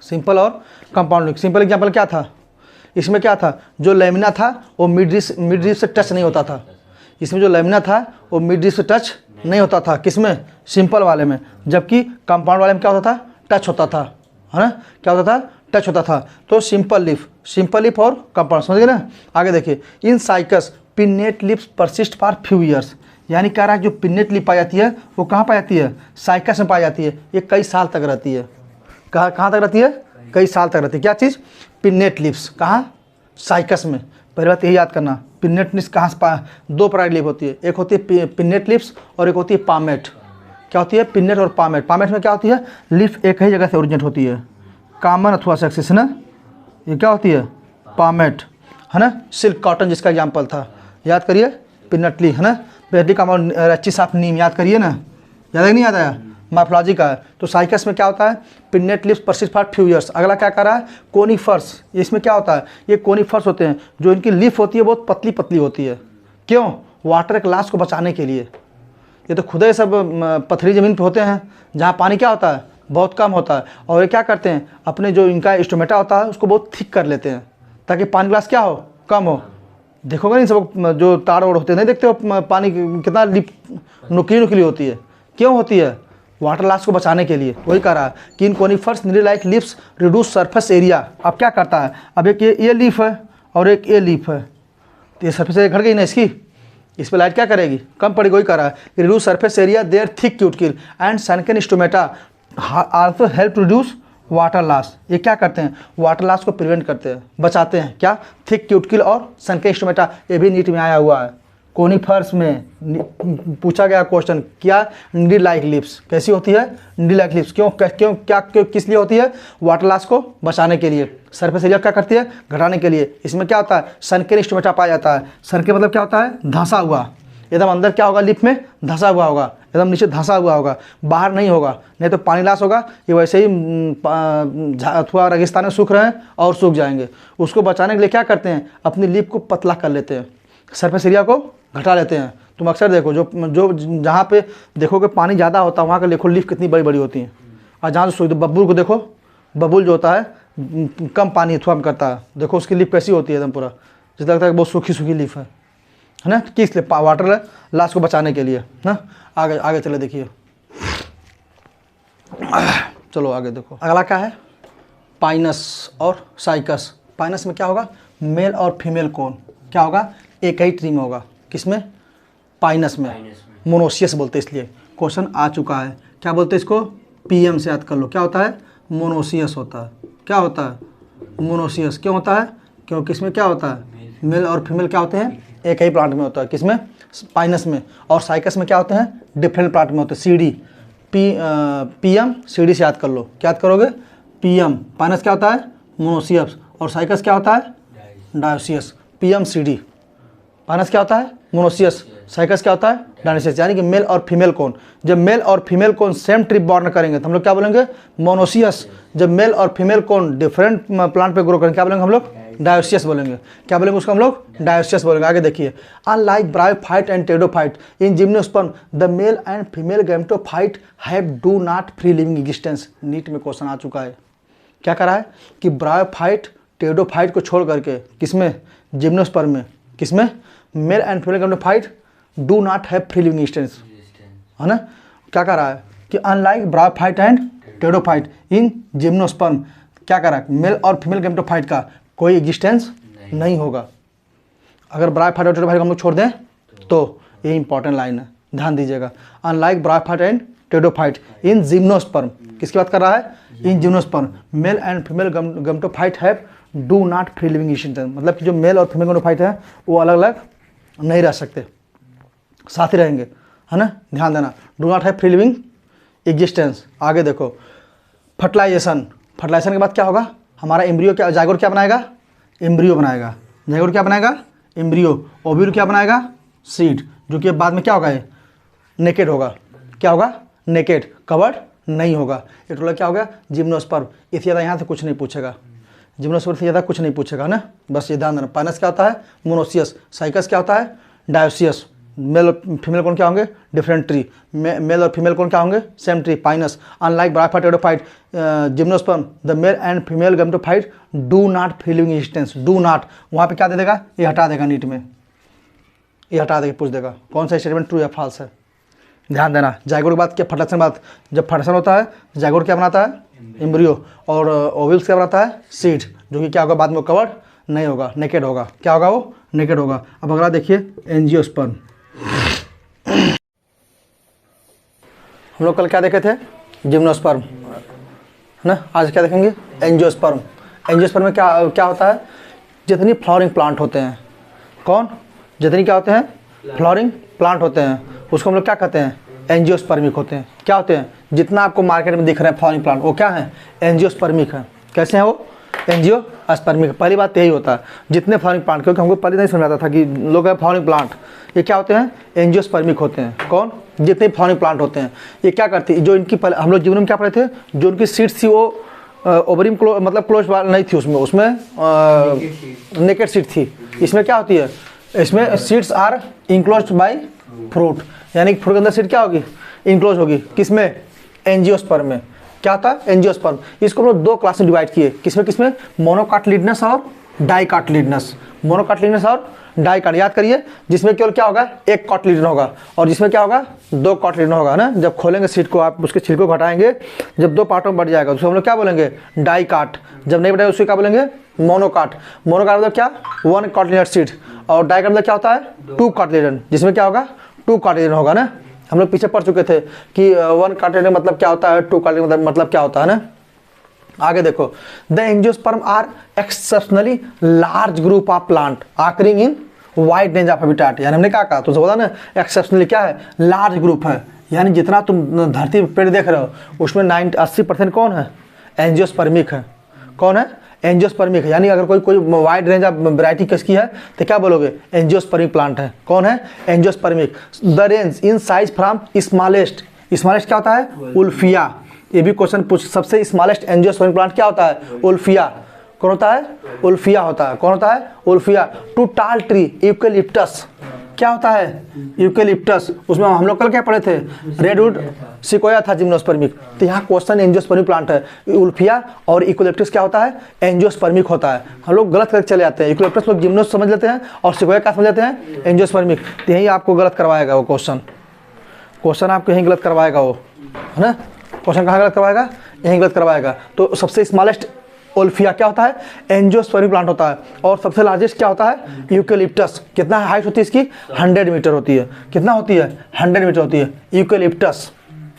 S1: सिंपल और कंपाउंड लिप। सिंपल एग्जाम्पल क्या था? इसमें क्या था? जो लेमिना था वो मिड रीफ से टच नहीं होता था। इसमें जो लेमिना था वो मिड रीफ से टच नहीं होता था। किसमें? सिंपल वाले में। जबकि कंपाउंड वाले में क्या होता था? टच होता था, है ना। क्या होता था? टच होता था। तो सिंपल लिप और कंपाउंड, समझ गए ना। आगे देखिए इन cycas pennate lips persist for few years. यानी कह रहा है जो पिन्नेट लिप पाई जाती है वो कहाँ पाई जाती है? साइकस में पाई जाती है। ये कई साल तक रहती है। कहाँ तक रहती है? कई साल तक रहती है। क्या चीज़? Pinnate leaves. कहाँ? साइकस में। पहली बात यही याद करना, पिन्नेट लिप्स कहाँ से? दो प्रकार की लिप होती है। एक होती है पिन्नेट लिप्स और एक होती है पामेट। क्या होती है? पिन्नेट और पामेट। पामेट में क्या होती है? लिप एक ही जगह से ओरिजिनेट होती है, कॉमन अथवा सेक्सिस, है ना। ये क्या होती है? पामेट, है ना। सिल्क कॉटन जिसका एग्जाम्पल था, याद करिए। पिन्नेटली, है ना। पिन्नेटली कॉमन रच्ची साफ नीम, याद करिए ना। याद है नहीं? याद आया? मार्फोलॉजी का है। तो साइकस में क्या होता है? Pennate lips persist for few years. अगला क्या कर रहा है? कोनीफर्स। इसमें क्या होता है? ये कोनीफर्स होते हैं। जो इनकी लीफ होती है बहुत पतली पतली होती है। क्यों? वाटर क्लास को बचाने के लिए। ये तो खुद ही सब पथरी ज़मीन पे होते हैं जहाँ पानी क्या होता है? बहुत कम होता है। और ये क्या करते हैं? अपने जो इनका स्टोमेटा होता है उसको बहुत थिक कर लेते हैं ताकि पानी ग्लास क्या हो? कम हो। देखोगे नहीं सब जो तार ओड़ होते हैं, नहीं देखते हो पानी कितना नुकीली होती है? क्यों होती है? वाटर लॉस को बचाने के लिए। वही कह रहा है कि in conifers needle like leaves reduce surface area. अब क्या करता है? अब एक ये लीफ है और एक ये लीफ है, तो ये सरफेस एरिया घट गई ना इसकी। इस पर लाइट क्या करेगी? कम पड़ेगी। वही कह रहा है reduce surface area their thick cuticle and sunken stomata also help to reduce water loss, ये क्या करते हैं, वाटर लॉस को प्रिवेंट करते हैं, बचाते हैं। क्या, थिक क्यूटिकल और सनके स्टोमेटा, ये भी नीट में आया हुआ है। कोनिफर्स में पूछा गया क्वेश्चन, क्या नीडल लाइक लिप्स कैसी होती है, नीडल लाइक लिप्स क्यों क्यों क्या क्यों किस लिए होती है, वाटर लॉस को बचाने के लिए। सरफेस एरिया क्या करती है, घटाने के लिए। इसमें क्या होता है, सनके स्टोमेटा पाया जाता है। सनके मतलब क्या होता है, धंसा हुआ, एकदम अंदर क्या होगा, लिप में धंसा हुआ होगा, एकदम नीचे धंसा हुआ होगा, बाहर नहीं होगा, नहीं तो पानी लॉस होगा। ये वैसे ही अथवा रेगिस्तान में सूख रहे हैं और सूख जाएंगे। उसको बचाने के लिए क्या करते हैं, अपनी लिप को पतला कर लेते हैं, सरफेस एरिया को घटा लेते हैं। तुम अक्सर देखो जो जो जहाँ पे देखोगे पानी ज़्यादा होता है वहाँ का देखो लिप कितनी बड़ी बड़ी होती हैं। और जहाँ से बबूल को देखो, बबूल जो होता है कम पानी अथवा करता है, देखो उसकी लिप कैसी होती है, एकदम पूरा जैसे लगता है बहुत सूखी सूखी लिप है ना। किस लिए, वाटर लॉस को बचाने के लिए ना। आगे आगे चले देखिए, चलो आगे देखो अगला क्या है, पाइनस और साइकस। पाइनस में क्या होगा, मेल और फीमेल कोन क्या होगा, एक ही ट्री में होगा। किसमें, पाइनस में। मोनोसियस बोलते हैं, इसलिए क्वेश्चन आ चुका है। क्या बोलते हैं इसको, पीएम से याद कर लो, क्या होता है, मोनोसियस होता है। क्या होता है, मोनोसियस। क्यों होता है, क्योंकि इसमें क्या होता है, मेल और फीमेल क्या होते हैं, एक ही प्लांट में होता है। किसमें, पाइनस में। और साइकस में क्या होते हैं, डिफरेंट प्लांट में होते हैं। सीडी, पीएम सीडी से याद कर लो, क्या याद करोगे, पीएम। पाइनस क्या होता है, मोनोसियस, और साइकस क्या होता है, डायोसियस। पीएम सीडी, पाइनस क्या होता है, मोनोसियस, साइकस क्या होता है, डायोसियस। यानी कि मेल और फीमेल कोन, जब मेल और female cone same tree born करेंगे तो हम लोग क्या बोलेंगे, मोनोसियस। जब मेल और फीमेल कोन डिफरेंट प्लांट पे ग्रो करेंगे क्या बोलेंगे हम लोग, डायोसियस बोलेंगे। क्या बोलेंगे उसको हम लोग, डायोसियस बोलेंगे। आगे देखिए, unlike bryophyte and pteridophyte in gymnosperm the male and female gametophyte have do not free living existence. NEET में क्वेश्चन आ चुका है। क्या करा है कि ब्रायोफाइट टेरिडोफाइट को छोड़ करके किसमें, जिम्नोस्पर्म में, किसमें, mail and female gametophyte do not have free living existence, है ना। क्या कर रहा है कि unlike bryophyte and pteridophyte in gymnosperm, क्या कर रहा है, मेल और फीमेल गैमेटोफाइट का कोई एग्जिस्टेंस नहीं होगा। अगर ब्रायोफाइट और टेरिडोफाइट को हम लोग छोड़ दें तो ये इंपॉर्टेंट लाइन है, ध्यान दीजिएगा। Unlike bryophyte and pteridophyte in gymnosperm, किसकी बात कर रहा है, इन gymnosperm mail and female gametophyte have do not free living existence. मतलब कि जो मेल और फीमेल गैमेटोफाइट है वो अलग अलग नहीं रह सकते, साथ ही रहेंगे, है ना, ध्यान देना। Do not have free living existence. आगे देखो, फर्टिलाइजेशन। फर्टिलाइजेशन के बाद क्या होगा, हमारा एम्ब्रियो क्या, जाइगोट क्या बनाएगा, एम्ब्रियो बनाएगा। जाइगोट क्या बनाएगा, एम्ब्रियो। ओव्यूल क्या बनाएगा, सीड, जो कि बाद में क्या होगा, ये नेकेड होगा। क्या होगा, नेकेड, कवर्ड नहीं होगा। ये टोटल क्या हो गया, जिम्नोस्पर्म। इससे ज़्यादा यहाँ से कुछ नहीं पूछेगा, जिम्नोस्पर्म से ज़्यादा कुछ नहीं पूछेगा ना, बस ये ध्यान देना। पाइनस क्या होता है, मोनोसियस। साइकस क्या होता है, डायोसियस। मेल और फीमेल कौन क्या होंगे, डिफरेंट ट्री। मेल और फीमेल कौन क्या होंगे, same tree, Pinus. Unlike bryophyte pteridophyte gymnosperm the male and female gametophyte do not free living existence. Do not, वहाँ पे क्या दे देगा, ये हटा देगा नीट में, ये हटा देगा, पूछ देगा कौन सा स्टेटमेंट ट्रू या फॉल्स है। ध्यान देना। जाइगोट के बाद क्या, फर्टिलाइजेशन के बाद जब फर्टिलाइजेशन होता है, जाइगोट क्या बनाता है, एम्ब्रियो, और ओव्यूल्स क्या बनाता है, सीड, जो कि क्या होगा, बाद में कवर्ड नहीं होगा, नेकेड होगा। क्या होगा वो, नेकेड होगा। अब अगला देखिए, एंजियोस्पर्म। हम लोग कल क्या देखे थे, जिम्नोस्पर्म, है ना। आज क्या देखेंगे, एंजियोस्पर्म। एंजियोस्पर्म में क्या क्या होता है, जितनी फ्लावरिंग प्लांट होते हैं, कौन, जितनी क्या होते हैं, फ्लावरिंग प्लांट होते हैं, उसको हम लोग क्या कहते हैं, एंजियोस्पर्मिक होते हैं। क्या होते हैं, जितना आपको मार्केट में दिख रहे हैं फ्लावरिंग प्लांट, वो क्या है, एंजियोस्पर्मिक है। कैसे हैं वो, एंजियोस्पर्मिक। पहली बात यही होता है, जितने फ्लावरिंग प्लांट, क्योंकि हमको पहले नहीं समझ आता था कि लोग हैं फ्लावरिंग प्लांट, ये क्या होते हैं, एंजियोस्पर्मिक होते हैं। कौन, जितने फ्लावरिंग प्लांट होते हैं, ये क्या करती है, जो इनकी हम लोग जीवन में क्या पढ़े थे, जो उनकी सीड्स थी वो ओवरी में मतलब क्लोज नहीं थी, उसमें नेकेड सीड थी। इसमें क्या होती है, इसमें seeds are enclosed by fruit, यानी कि फ्रूट के अंदर सीड क्या होगी, इनक्लोज होगी। किसमें, एंजियोस्पर्म में। क्या था, एंजियोस्पर्म। इसको हम लोग दो क्लास में डिवाइड किए, किसमें किसमें, मोनोकार्टिलिडनस और डाइकार्टिलिडनस। मोनोकार्टिलिडनस और डाइकार्ट, याद करिए, जिसमें केवल क्या होगा, एक कार्टिलिडन होगा, और जिसमें क्या होगा, दो कार्टिलिडन होगा ना। जब खोलेंगे सीड को, आप उसके छिलको को हटाएंगे, जब दो पार्टों में बढ़ जाएगा तो हम लोग क्या बोलेंगे, डाइकार्ट। जब नहीं बढ़ेगा उसको क्या बोलेंगे, मोनोकार्ट। मोनोकार्ट मतलब क्या, वन कार्टिलिडन सीड, और डाइकार्ट मतलब क्या होता है, टू कार्टिलिडन, जिसमें क्या होगा, टू कार्टिलिडन होगा ना। हम लोग पीछे पढ़ चुके थे कि वन कार्टिलिडन मतलब क्या होता है, टू कार्टिलिडन मतलब क्या होता है ना। आगे देखो, the angiosperm are exceptionally large group of plant occurring in wide range of habitat. यानी हमने क्या कहा, तुमसे बोला ना एक्सेप्शनली क्या है, लार्ज ग्रुप है, यानी जितना तुम धरती पे पेड़ देख रहे हो उसमें 80% कौन है, एंजियोस्पर्मिक है। कौन है, एंजियोस्पर्मिक है। यानी अगर कोई वाइड रेंज ऑफ वैरायटी किसकी है तो क्या बोलोगे, एंजियोस्पर्मिक प्लांट है। कौन है, angiospermic. The range in size from smallest, smallest क्या होता है, उल्फिया। ये भी क्वेश्चन पूछ, सबसे स्मॉलेस्ट एंजियोस्पर्मिक प्लांट क्या होता है, उल्फिया। कौन होता है, उल्फिया होता है। कौन होता है, उल्फिया। टू टाल ट्री यूकेलिप्टस, क्या होता है, यूकेलिप्टस। उसमें हम लोग कल क्या पढ़े थे, रेडवुड, सिकोया था जिम्नोस्पर्मिक। तो यहाँ क्वेश्चन एंजियोस्पर्मिक प्लांट है। उल्फिया और यूकेलिप्टस क्या होता है, एंजियोस्पर्मिक होता है। हम लोग गलत करके चले जाते हैं, यूकेलिप्टस लोग जिम्नोस समझ लेते हैं और सिकोया क्या समझ लेते हैं, एंजियोस्पर्मिक। तो यही आपको गलत करवाएगा वो क्वेश्चन आपको यहीं गलत करवाएगा वो, है ना। क्वेश्चन कहाँ गलत करवाएगा, यहीं गलत करवाएगा। तो सबसे स्मॉलेस्ट उल्फिया क्या होता है, एंजियोस्पर्मिक प्लांट होता है। और सबसे लार्जेस्ट क्या होता है, यूकेलिप्टस। कितना हाइट होती है इसकी, 100 मीटर होती है। कितना होती है, 100 मीटर होती है यूकेलिप्टस।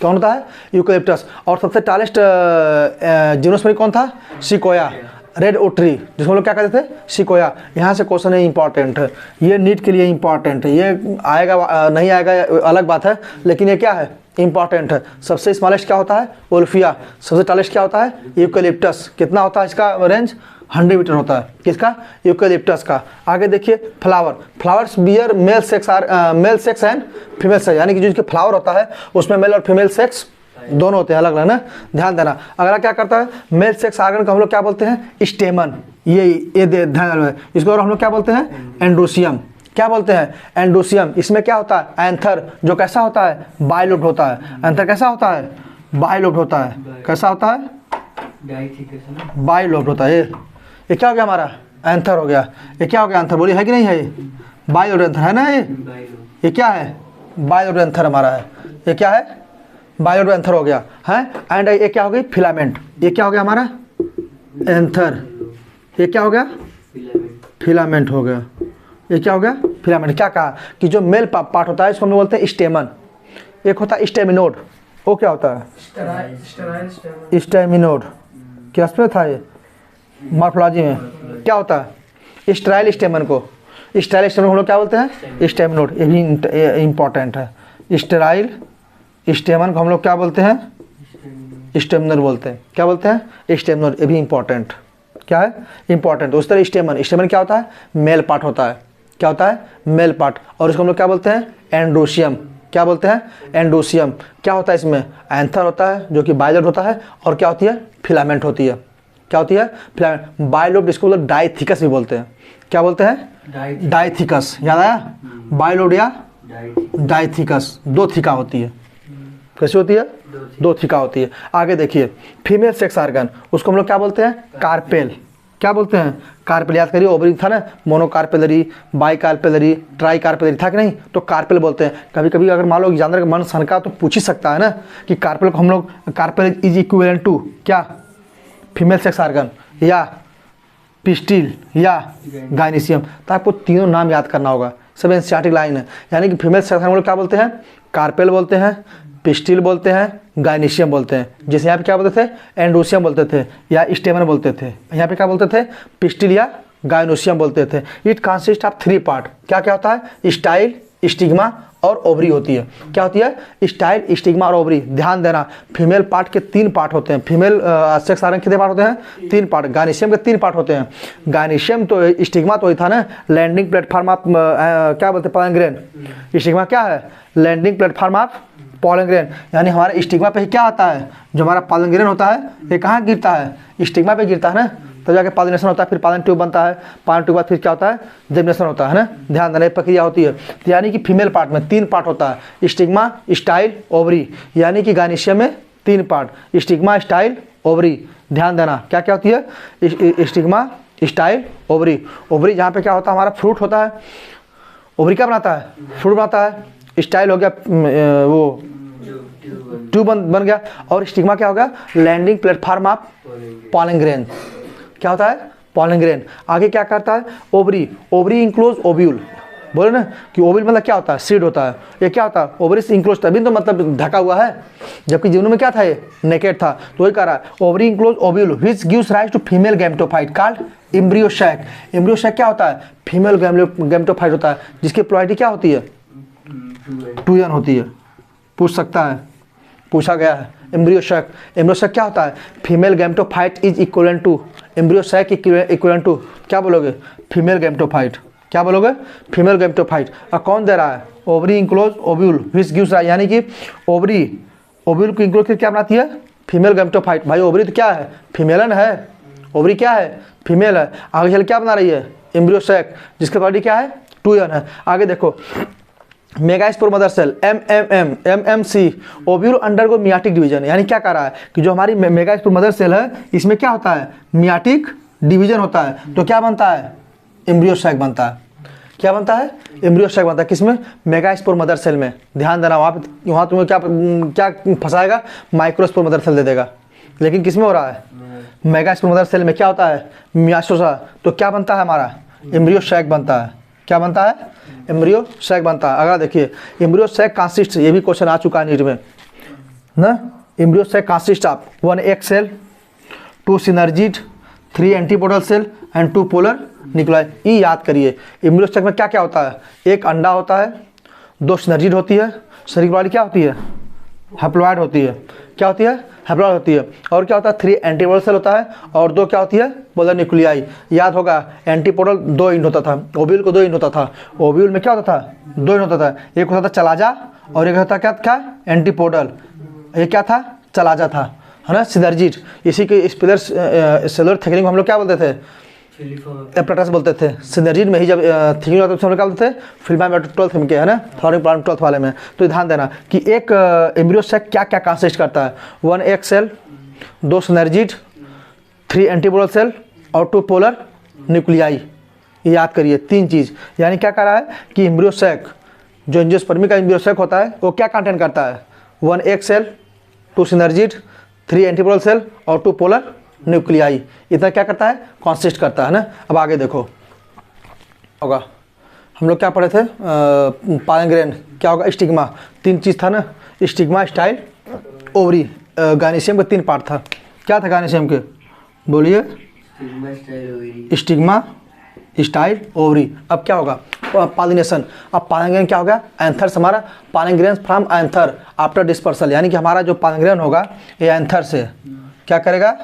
S1: कौन होता है, यूकेलिप्टस। और सबसे टालेस्ट जिम्नोस्पर्मिक कौन था, सिकोया, रेड वुड ट्री, जिसको हम लोग क्या कहते थे, सिकोया। यहाँ से क्वेश्चन है इंपॉर्टेंट है, ये नीट के लिए इंपॉर्टेंट है। ये आएगा नहीं आएगा अलग बात है, लेकिन ये क्या है, इंपॉर्टेंट है। सबसे स्मॉलेस्ट क्या होता है, उल्फिया। सबसे टालेस्ट क्या होता है, यूकेलिप्टस। कितना होता है इसका रेंज, 100 मीटर होता है। किसका, यूकेलिप्टस का। आगे देखिए, flowers bear male sex and female sex. यानी कि जो इसके फ्लावर होता है उसमें मेल और फीमेल सेक्स दोनों होते हैं, अलग अलग ना, ध्यान देना। अगला क्या करता है, मेल सेक्स आर्गन को हम लोग क्या बोलते हैं, स्टेमन। ये ध्यान देना। इसको और हम लोग क्या बोलते हैं, एंडोसियम। क्या बोलते हैं, एंडोसियम। इसमें क्या होता है, एंथर, जो कैसा होता है, बाइलोब्ड होता है। एंथर कैसा होता है, बाइलोब्ड होता है। कैसा होता है, बाइलोब्ड होता है। ये क्या हो गया हमारा, एंथर हो गया। ये क्या हो गया, एंथर बोली है कि नहीं है, ये बाइलोब्ड एंथर है ना। ये क्या है, बाइलोब्ड एंथर हमारा है। ये क्या है, बाइलोब्ड एंथर हो गया है। एंड ये क्या हो गई, फिलामेंट। ये क्या हो गया हमारा, एंथर। ये क्या हो गया, फिलामेंट हो गया। ये क्या हो गया, फिलामेंट। क्या कहा कि जो मेल पार्ट होता है इसको हम बोलते हैं स्टेमन। एक होता है स्टेमिनोड, वो क्या होता है, स्टेमिनोड। क्या उसमें था, ये मॉर्फोलॉजी में क्या होता है, स्टेराइल स्टेमन को, स्टेराइल स्टेमन हम लोग क्या बोलते हैं, स्टेमिनोड। ये भी इंपॉर्टेंट है। स्टेराइल स्टेमन को हम लोग क्या बोलते हैं, स्टेमिनर बोलते हैं। क्या बोलते हैं, स्टेमिनर। ये भी इंपॉर्टेंट, क्या है, इंपॉर्टेंट। उस तरह स्टेमन क्या होता है, मेल पार्ट होता है। क्या होता है, मेल पार्ट। और इसको हम लोग क्या बोलते हैं, एंडोसियम। क्या बोलते हैं, एंडोसियम। क्या होता है इसमें, एंथर होता है जो कि बाइलोब्ड होता है, और क्या होती है, फिलामेंट होती है। क्या होती है, फिलामेंट। बाइलोब्ड इसको लोग डाइथिकस भी बोलते हैं। क्या बोलते हैं, डाइथिकस। याद आया, बाइलोब्ड या डाइथिकस, दो थिका होती है। कैसी होती है, दो थिका होती है। आगे देखिए, फीमेल सेक्स आर्गन, उसको हम लोग क्या बोलते हैं, कार्पेल। क्या बोलते हैं, कार्पेल। याद करिए, ओवरी था ना, मोनोकार्पेलरी, बाइकार्पेलरी, ट्राइकार्पेलरी था कि नहीं, तो कार्पेल बोलते हैं। कभी कभी अगर मान लो एग्जामिनर का मन सनका तो पूछ ही सकता है ना कि कार्पेल को हम लोग, कार्पेल इज इक्विवेलेंट टू क्या, फीमेल सेक्स आर्गन या पिस्टिल या गाइनीशियम। तो आपको तीनों नाम याद करना होगा, सब एनसीईआरटी लाइन है। यानी कि फीमेल सेक्स आर्गन क्या बोलते हैं, कार्पेल बोलते हैं, पिस्टिल बोलते हैं, गाइनीशियम बोलते हैं। जैसे यहाँ पे क्या बोलते थे, एंडोसियम बोलते थे या स्टेमन बोलते थे। यहाँ पे क्या बोलते थे, पिस्टिल या गाइनोसियम बोलते थे। It consist of 3 part. क्या क्या होता है, स्टाइल, स्टिग्मा और ओवरी होती है। क्या होती है, स्टाइल, स्टिग्मा और ओवरी। ध्यान देना, फीमेल पार्ट के 3 पार्ट होते हैं। फीमेल सेक्स आर्गन कितने पार्ट होते हैं, 3 पार्ट। गाइनीशियम के 3 पार्ट होते हैं। गाइनीशियम तो, स्टिग्मा तो वही था ना, लैंडिंग प्लेटफॉर्म ऑफ क्या बोलते हैं, पॉलन ग्रेन। स्टिग्मा क्या है, landing platform of pollen grain. यानी हमारे स्टिग्मा पे ही क्या आता है, जो हमारा पॉलन ग्रेन होता है ये कहाँ गिरता है, स्टिग्मा पे गिरता है ना, तो जाके पॉलिनेशन होता है, फिर पॉलन ट्यूब बनता है, पॉलन ट्यूब बाद फिर क्या होता है, जर्मिनेशन होता है ना। ध्यान देना, प्रक्रिया होती है। तो यानी कि फीमेल पार्ट में 3 पार्ट होता है, स्टिग्मा, स्टाइल, ओवरी। यानी कि गाइनीशियम में 3 पार्ट, स्टिग्मा, स्टाइल, ओवरी। ध्यान देना, क्या क्या होती है, स्टिग्मा, स्टाइल, ओवरी। ओवरी जहाँ पे क्या होता है, हमारा फ्रूट होता है। ओवरी क्या बनाता है, फ्रूट बनाता है। स्टाइल हो गया वो ट्यूब बन गया। और स्टिग्मा क्या होगा, landing platform of pollen grain. क्या होता है, पॉलन ग्रेन। आगे क्या करता है, ओवरी। Ovary enclose ovule. बोले ना कि ओवरी मतलब क्या होता है, सीड होता है। ये क्या होता है, ओवरी से इंक्लोज, तभी तो मतलब ढका हुआ है, जबकि जीवन में क्या था, ये नेकेड था। तो वही कह रहा है ovary enclose ovule which gives rise to female gametophyte called embryo sac. Embryo sac क्या होता है, फीमेल गैमेटोफाइट होता है, जिसकी प्लॉइडी क्या होती है, 2n होती है। पूछ सकता है, पूछा गया है। एम्ब्रियो सैक, एम्ब्रियो सैक क्या होता है, female gametophyte is equivalent to, embryo sac equivalent to क्या बोलोगे, फीमेल गैमेटोफाइट। क्या बोलोगे, फीमेल गैमेटोफाइट। और कौन दे रहा है, ovary enclose ovule which gives rise, यानी कि ओवरी ओव्यूल को इंक्लोज करके क्या बनाती है, फीमेल गैमेटोफाइट। भाई ओवरी तो क्या है, फीमेलन है, ओवरी क्या है, फीमेल है। आगे चल क्या बना रही है, एम्ब्रियो सैक, जिसका बॉडी क्या है, 2n है। आगे देखो megaspore mother cell MMC ovule undergo meiotic division, यानी क्या कर रहा है कि जो हमारी मेगास्पोर मदर सेल है, इसमें क्या होता है, मियाटिक डिवीजन होता है। तो क्या बनता है, एम्ब्रियो सैक बनता है। क्या बनता है, एम्ब्रियो सैक बनता है, किसमें, मेगास्पोर मदर सेल में। ध्यान देना, वहाँ तुम्हें क्या फंसाएगा, माइक्रोस्पोर मदर सेल दे देगा, लेकिन किसमें हो रहा है, मेगास्पोर मदर सेल में क्या होता है, मियास्टोसा। तो क्या बनता है हमारा, एम्ब्रियो सैक बनता है। क्या बनता है, एम्ब्रियो सैक बनता है। अगर देखिए एम्ब्रियो सैक कंसिस्ट, ये भी क्वेश्चन आ चुका है नीट में ना, embryo sac consist of 1 egg cell, 2 synergid, 3 antipodal cell and 2 polar nuclei. ये याद करिए, एम्ब्रियो सैक में क्या क्या होता है, एक अंडा होता है, 2 सिनर्जिड होती है, शरीर वाली क्या होती है, हैप्लॉइड होती है। क्या होती है, हैप्लॉइड होती है। और क्या होता है, 3 एंटीपोडल सेल होता है, और 2 क्या होती है, पोलर न्यूक्लियाई। याद होगा एंटीपोडल 2 इंड होता था, ओव्यूल को 2 इंड होता था। ओव्यूल में क्या होता था, 2 इंड होता था, एक होता था चलाजा और एक होता क्या एंटीपोडल। ये क्या था, चलाजा था, है ना, सिनर्जिड। इसी के स्पेलर सेलुलर थिकनिंग हम लोग क्या बोलते थे, एपरेटस बोलते थे। सिनर्जिड में ही जब थिकनिंग होता है तो हम लोग क्या बोलते थे, फिल्मा 12th में, है ना, फ्लोरिंग प्लांट 12th वाले में। तो ध्यान देना कि एक एम्ब्रियो सैक क्या क्या कंसिस्ट करता है, 1 egg cell, 2 synergid, 3 antipodal cell और 2 पोलर न्यूक्लियाई। ये याद करिए 3 चीज़। यानी क्या कर रहा है कि एम्ब्रियो सैक, जो एंजियोस्पर्मी का एम्ब्रियो सैक होता है, वो क्या कंटेंट करता है, 1 egg cell, 2 synergid, 3 antipodal cell और 2 पोलर न्यूक्लियाई। इतना क्या करता है, कॉन्सिस्ट करता है ना। अब आगे देखो होगा, हम लोग क्या पढ़े थे, पाइलेग्रेन क्या होगा, स्टिग्मा। 3 चीज़ था ना, स्टिग्मा, स्टाइल, ओवरी। गायनेशियम के 3 पार्ट था। क्या था गायनेशियम के, बोलिए, स्टिग्मा, स्टाइल, ओवरी। अब क्या होगा, पॉलिनेशन। अब पॉलिनेशन क्या होगा, एंथर्स, हमारा pollination from anther after dispersal, यानी कि हमारा जो पॉलिनेशन होगा ये एंथर से क्या करेगा,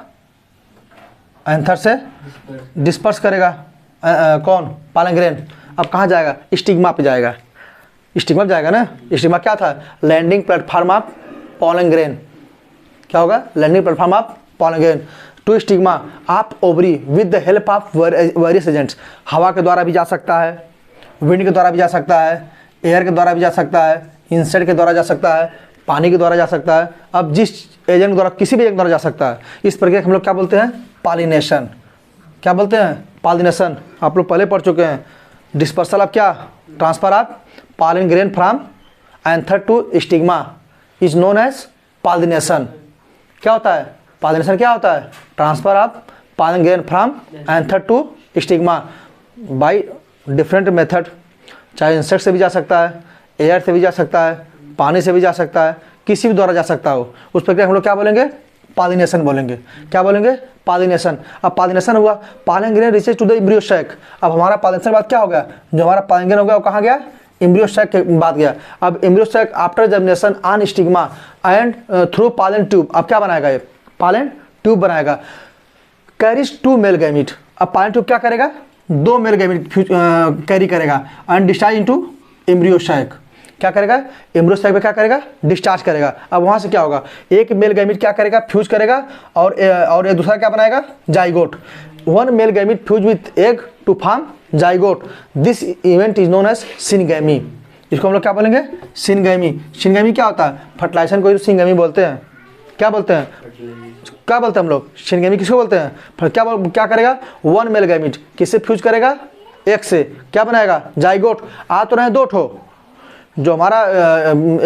S1: एंथर से डिस्पर्स करेगा। कौन, पॉलिनेशन। अब कहाँ जाएगा, स्टिग्मा पे जाएगा, स्टिग्मा पे जाएगा ना। स्टिग्मा क्या था, लैंडिंग प्लेटफॉर्म ऑफ पॉलिनेशन। क्या होगा, landing platform of pollination to stigma of ovary with the help of various agents. हवा के द्वारा भी जा सकता है, विंड के द्वारा भी जा सकता है, एयर के द्वारा भी जा सकता है, इंसेक्ट के द्वारा जा सकता है, पानी के द्वारा जा सकता है। अब जिस एजेंट के द्वारा, किसी भी एजेंट द्वारा जा सकता है। इस प्रक्रिया हम लोग क्या बोलते हैं, पॉलिनेशन। क्या बोलते हैं, पॉलिनेशन। आप लोग पहले पढ़ चुके हैं। डिस्पर्सल ऑफ क्या, transfer of pollen grain from anther to stigma is known as pollination. क्या होता है, पॉलिनेशन क्या होता है, transfer of pollen grain from anther to stigma by different method. चाहे इंसेक्ट से भी जा सकता है, एयर से भी जा सकता है, पानी से भी जा सकता है, किसी भी द्वारा जा सकता हो। उस प्रक्रिया हम लोग क्या बोलेंगे, पॉलिनेशन बोलेंगे। क्या बोलेंगे, पॉलिनेशन। अब पॉलिनेशन हुआ, pollen grain reaches to the embryo sac. अब हमारा पॉलिनेशन बाद क्या हो गया, जो हमारा पॉलन ग्रेन हो गया वो कहाँ गया, एम्ब्रियो सैक के बाद गया। अब embryo sac after germination on stigma and through pollen tube, अब क्या बनाएगा, ये पॉलन ट्यूब बनाएगा, कैरीज 2 मेल गैमीट। अब पॉलन ट्यूब क्या करेगा, 2 मेल गैमीट कैरी करेगा and discharge into embryo sac. क्या करेगा, एम्ब्रियो सैक में क्या करेगा, डिस्चार्ज करेगा। अब वहाँ से क्या होगा, एक मेल गैमीट क्या करेगा, फ्यूज करेगा और ये दूसरा क्या बनाएगा, zygote. 1 male gamete fuse with egg to form zygote. This event is known as syngamy. इसको हम लोग क्या बोलेंगे, सिनगैमी। सिनगैमी क्या होता है, फर्टिलाइजेशन को सिनगैमी बोलते हैं। क्या बोलते हैं, क्या बोलते हैं हम लोग, सिनगैमी किसको बोलते हैं। फिर क्या करेगा, 1 मेल गैमीट किससे फ्यूज करेगा, एक से, क्या बनाएगा, जाइगोट। आ तो रहे 2 ठो, जो हमारा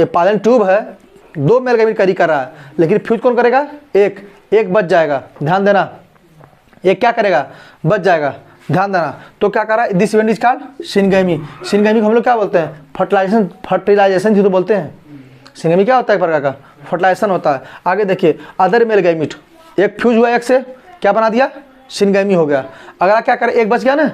S1: पॉलन ट्यूब है 2 मेल गैमीट कैरी कर रहा है, लेकिन फ्यूज कौन करेगा, एक बच जाएगा। ध्यान देना, एक क्या करेगा, बच जाएगा। ध्यान देना। तो क्या कर रहा है, this event is called syngamy. Syngamy को हम लोग क्या बोलते हैं, फर्टिलाइजेशन ही तो बोलते हैं। सिनगेमी क्या होता है, एक प्रकार का फर्टिलाइजेशन होता है। आगे देखिए, अदर मेल गैमिट, एक फ्यूज हुआ एक से, क्या बना दिया, सिनगेमी हो गया। अगर आप क्या करें, एक बच गया ना,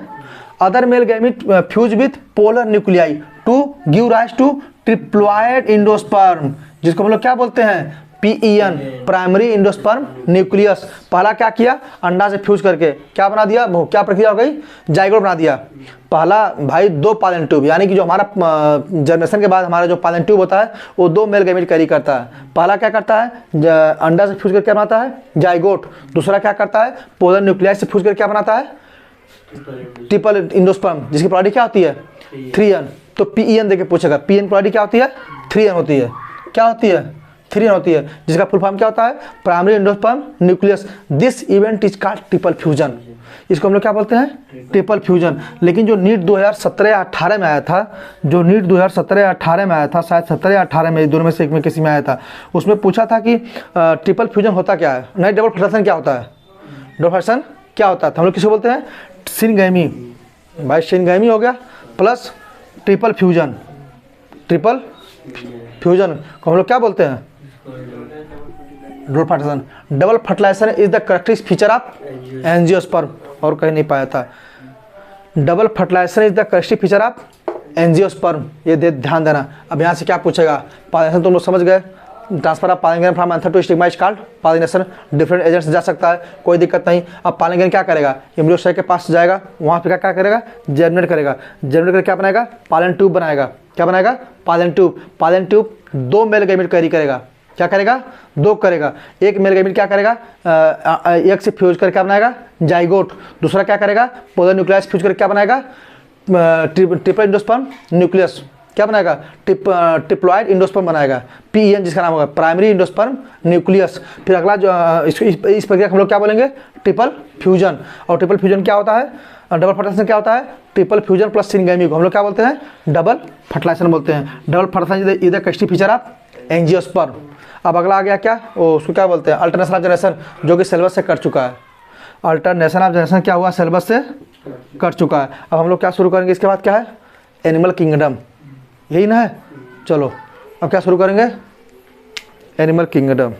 S1: other male gamete fuse with polar nuclei to give rise to triploid endosperm, जिसको हम लोग क्या बोलते हैं, PEN, प्राइमरी एंडोस्पर्म न्यूक्लियस। पहला क्या किया, अंडा से फ्यूज करके क्या बना दिया, क्या प्रक्रिया हो गई, जाइगोट बना दिया। पहला भाई 2 पालन ट्यूब, यानी कि जो हमारा जर्मिनेशन के बाद हमारा जो पालन ट्यूब होता है वो 2 मेल गैमेट कैरी करता है। पहला क्या करता है, अंडा से फ्यूज करके क्या बनाता है, जाइगोट। दूसरा क्या करता है, पोलर न्यूक्लियाई से फ्यूज करके क्या बनाता है, ट्रिपल एंडोस्पर्म, जिसकी प्रोडक्ट क्या होती है, 3N। तो PEN देके पूछेगा, PN प्रोडक्ट क्या होती है, 3N होती है। क्या होती है, 3N होती है, जिसका फुल फॉर्म क्या होता है, primary endosperm nucleus. This event is called triple fusion. इसको हम लोग क्या बोलते हैं, ट्रिपल फ्यूजन। लेकिन जो नीट 2017-18 में आया था, जो नीट 2017-18 में आया था, शायद 17-18 में, दोनों में से एक में किसी में आया था, उसमें पूछा था कि ट्रिपल फ्यूजन होता क्या है, नहीं डबल फर्टिलाइजेशन क्या होता है, डबल फर्टिलाइजेशन क्या होता है। तो हम लोग किसको बोलते हैं, सिनगेमी। भाई सिनगेमी हो गया plus triple fusion. Triple fusion को हम लोग क्या बोलते हैं, double fertilization. Double fertilization is the characteristic feature of angiosperm, और कहीं नहीं पाया था। Double fertilization is the characteristic feature of angiosperm, ये ध्यान देना। अब यहाँ से क्या पूछेगा, पॉलिनेशन तुम लोग समझ गए, transfer of pollination from anther to stigma is called pollination. Different agent से जा सकता है, कोई दिक्कत नहीं। अब पॉलिनेशन क्या करेगा, एम्ब्रियो साइट के पास जाएगा, वहाँ पे क्या करेगा, जर्मिनेट करेगा। जर्मिनेट करके क्या बनाएगा, पॉलन ट्यूब बनाएगा। क्या बनाएगा, pollen tube. Pollen tube 2 male gamete carry करेगा। क्या करेगा, 2 करेगा। एक मेल गैमेट क्या करेगा, एक से फ्यूज करके क्या बनाएगा, जाइगोट। दूसरा क्या करेगा, पोलर न्यूक्लियस फ्यूज करके क्या बनाएगा, ट्रिपल एंडोस्पर्म न्यूक्लियस। क्या बनाएगा, ट्रिप्लॉइड एंडोस्पर्म बनाएगा। PEN जिसका नाम होगा प्राइमरी एंडोस्पर्म न्यूक्लियस। फिर अगला जो इस प्रक्रिया हम लोग क्या बोलेंगे, ट्रिपल फ्यूजन। और ट्रिपल फ्यूजन क्या होता है, डबल फर्टिलाइजेशन क्या होता है, ट्रिपल फ्यूजन प्लस सिनगेमी को हम लोग क्या बोलते हैं, डबल फर्टिलाइजेशन बोलते हैं। Double fertilization is the characteristic feature of angiosperm. अब अगला आ गया क्या, उसको क्या बोलते हैं, अल्टरनेशन ऑफ जनरेशन, जो कि सिलेबस से कर चुका है। अल्टरनेशन ऑफ जनरेशन क्या हुआ, सिलेबस से कर चुका है। अब हम लोग क्या शुरू करेंगे, इसके बाद क्या है, एनिमल किंगडम, यही ना है। चलो अब क्या शुरू करेंगे, एनिमल किंगडम।